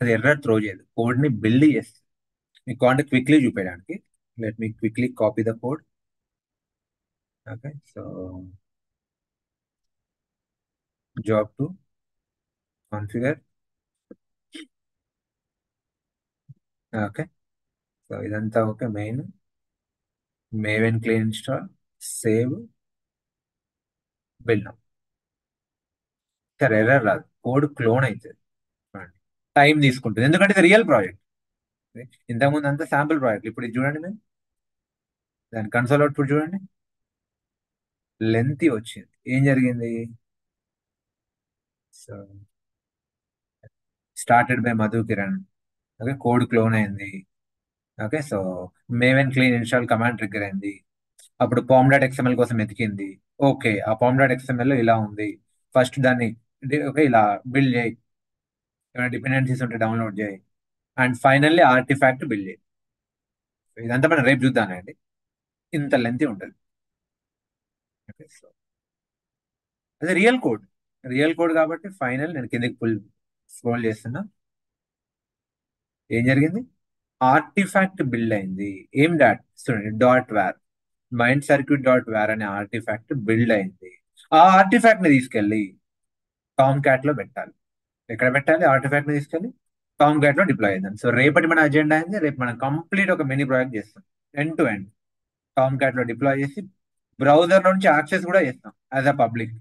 అది ఎర్రర్ త్రో చేయదు, కోడ్ ని బిల్డ్ చేస్తుంది. మీకు అంటే క్విక్లీ చూపించడానికి, let me quickly copy the code. Okay, so job two configure. Okay, so ఇదంతా okay. Main Maven clean install, save, build. సరే ఎర్రర్ రాదు, కోడ్ క్లోన్ అవుతుంది. టైం తీసుకుంటుంది ఎందుకంటే ఇది రియల్ ప్రాజెక్ట్. ఇంతకుముందు అంతా శాంపుల్ ప్రాజెక్ట్. ఇప్పుడు ఇది చూడండి మీరు, దాని కన్సోల్ అవుట్పుట్ చూడండి, లెంత్ వచ్చింది. ఏం జరిగింది? So started by Madhu Kiran. Okay, code clone అయింది. Okay, so Maven clean install command trigger అయింది. అప్పుడు pom.xml కోసం ఎతికింది. ఓకే, ఆ pom.xml లో ఇలా ఉంది, ఫస్ట్ దాన్ని ఓకే ఇలా బిల్డ్ చేయి, ఏమైనా డిపెండెన్సీస్ ఉంటే డౌన్లోడ్ చేయి, అండ్ ఫైనల్లీ ఆర్టిఫాక్ట్ బిల్డ్ చేయి. ఇదంతా మనం రేపు చూద్దానండి, ఇంత లెంత్ ఉంటుంది. ఓకే, సో అది రియల్ కోడ్, రియల్ కోడ్ కాబట్టి ఫైనల్ నేను కిందకి ఫుల్ స్క్రోల్ చేస్తున్నా. ఏం జరిగింది? ఆర్టిఫాక్ట్ బిల్డ్ అయింది. ఏం డాట్ చూడండి, dot war, mind circuit dot war అనే ఆర్టిఫాక్ట్ బిల్డ్ అయింది. ఆ ఆర్టిఫాక్ట్ ని తీసుకెళ్ళి టామ్ క్యాట్ లో పెట్టాలి. ఎక్కడ పెట్టాలి? ఆర్టిఫాక్ట్ ని తీసుకెళ్ళి టామ్ క్యాట్ లో డిప్లాయ్ చేద్దాం. సో రేపటి మన అజెండా అయింది, రేపు మనం కంప్లీట్ ఒక మినీ ప్రాజెక్ట్ చేస్తాం, end to end Tom cat లో డిప్లాయ్ చేసి బ్రౌజర్ నుంచి యాక్సెస్ కూడా చేస్తాం యాజ్ అ పబ్లిక్.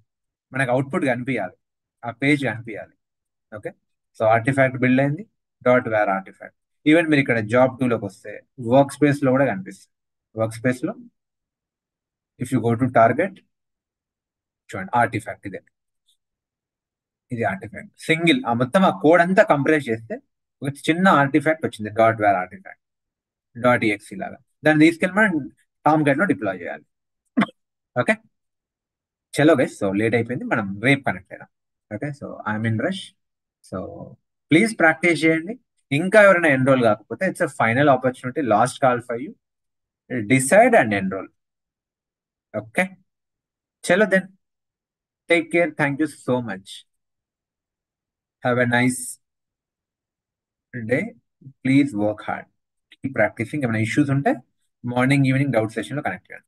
మనకు అవుట్పుట్ కనిపించాలి, ఆ పేజ్ కనిపించాలి. ఓకే, సో ఆర్టిఫాక్ట్ బిల్డ్ అయింది, డాట్ వేర్ ఆర్టిఫాక్ట్. ఈవెన్ మీరు ఇక్కడ జాబ్ 2లోకి వస్తే వర్క్ స్పేస్ లో కూడా కనిపిస్తుంది. వర్క్ స్పేస్ లో if you go to target, చూడండి ఆర్టిఫాక్ట్ ఇదే, ఇది ఆర్టిఫాక్ట్ సింగిల్. ఆ మొత్తం ఆ కోడ్ అంతా కంప్రెస్ చేస్తే ఒక చిన్న ఆర్టిఫాక్ట్ వచ్చింది, డాట్ వేర్ ఆర్టిఫాక్ట్, .exe లాగా. దాన్ని తీసుకెళ్ళి మనం టామ్ క్యాట్ లో డిప్లాయ్ చేయాలి. ఓకే, చలో గైస్, సో లేట్ అయిపోయింది, మనం రేపు కనెక్ట్ అయినా. Okay, so I'm in rush. So please practice చేయండి. ఇంకా ఎవరైనా ఎన్రోల్ కాకపోతే it's a final opportunity, last call for you, decide and enroll. Okay, చలో then, take care, thank you so much, have a nice day, please work hard, keep practicing. ఏమైనా ఇష్యూస్ ఉంటే మార్నింగ్ ఈవినింగ్ డౌట్ సెషన్ లో కనెక్ట్ చేయండి.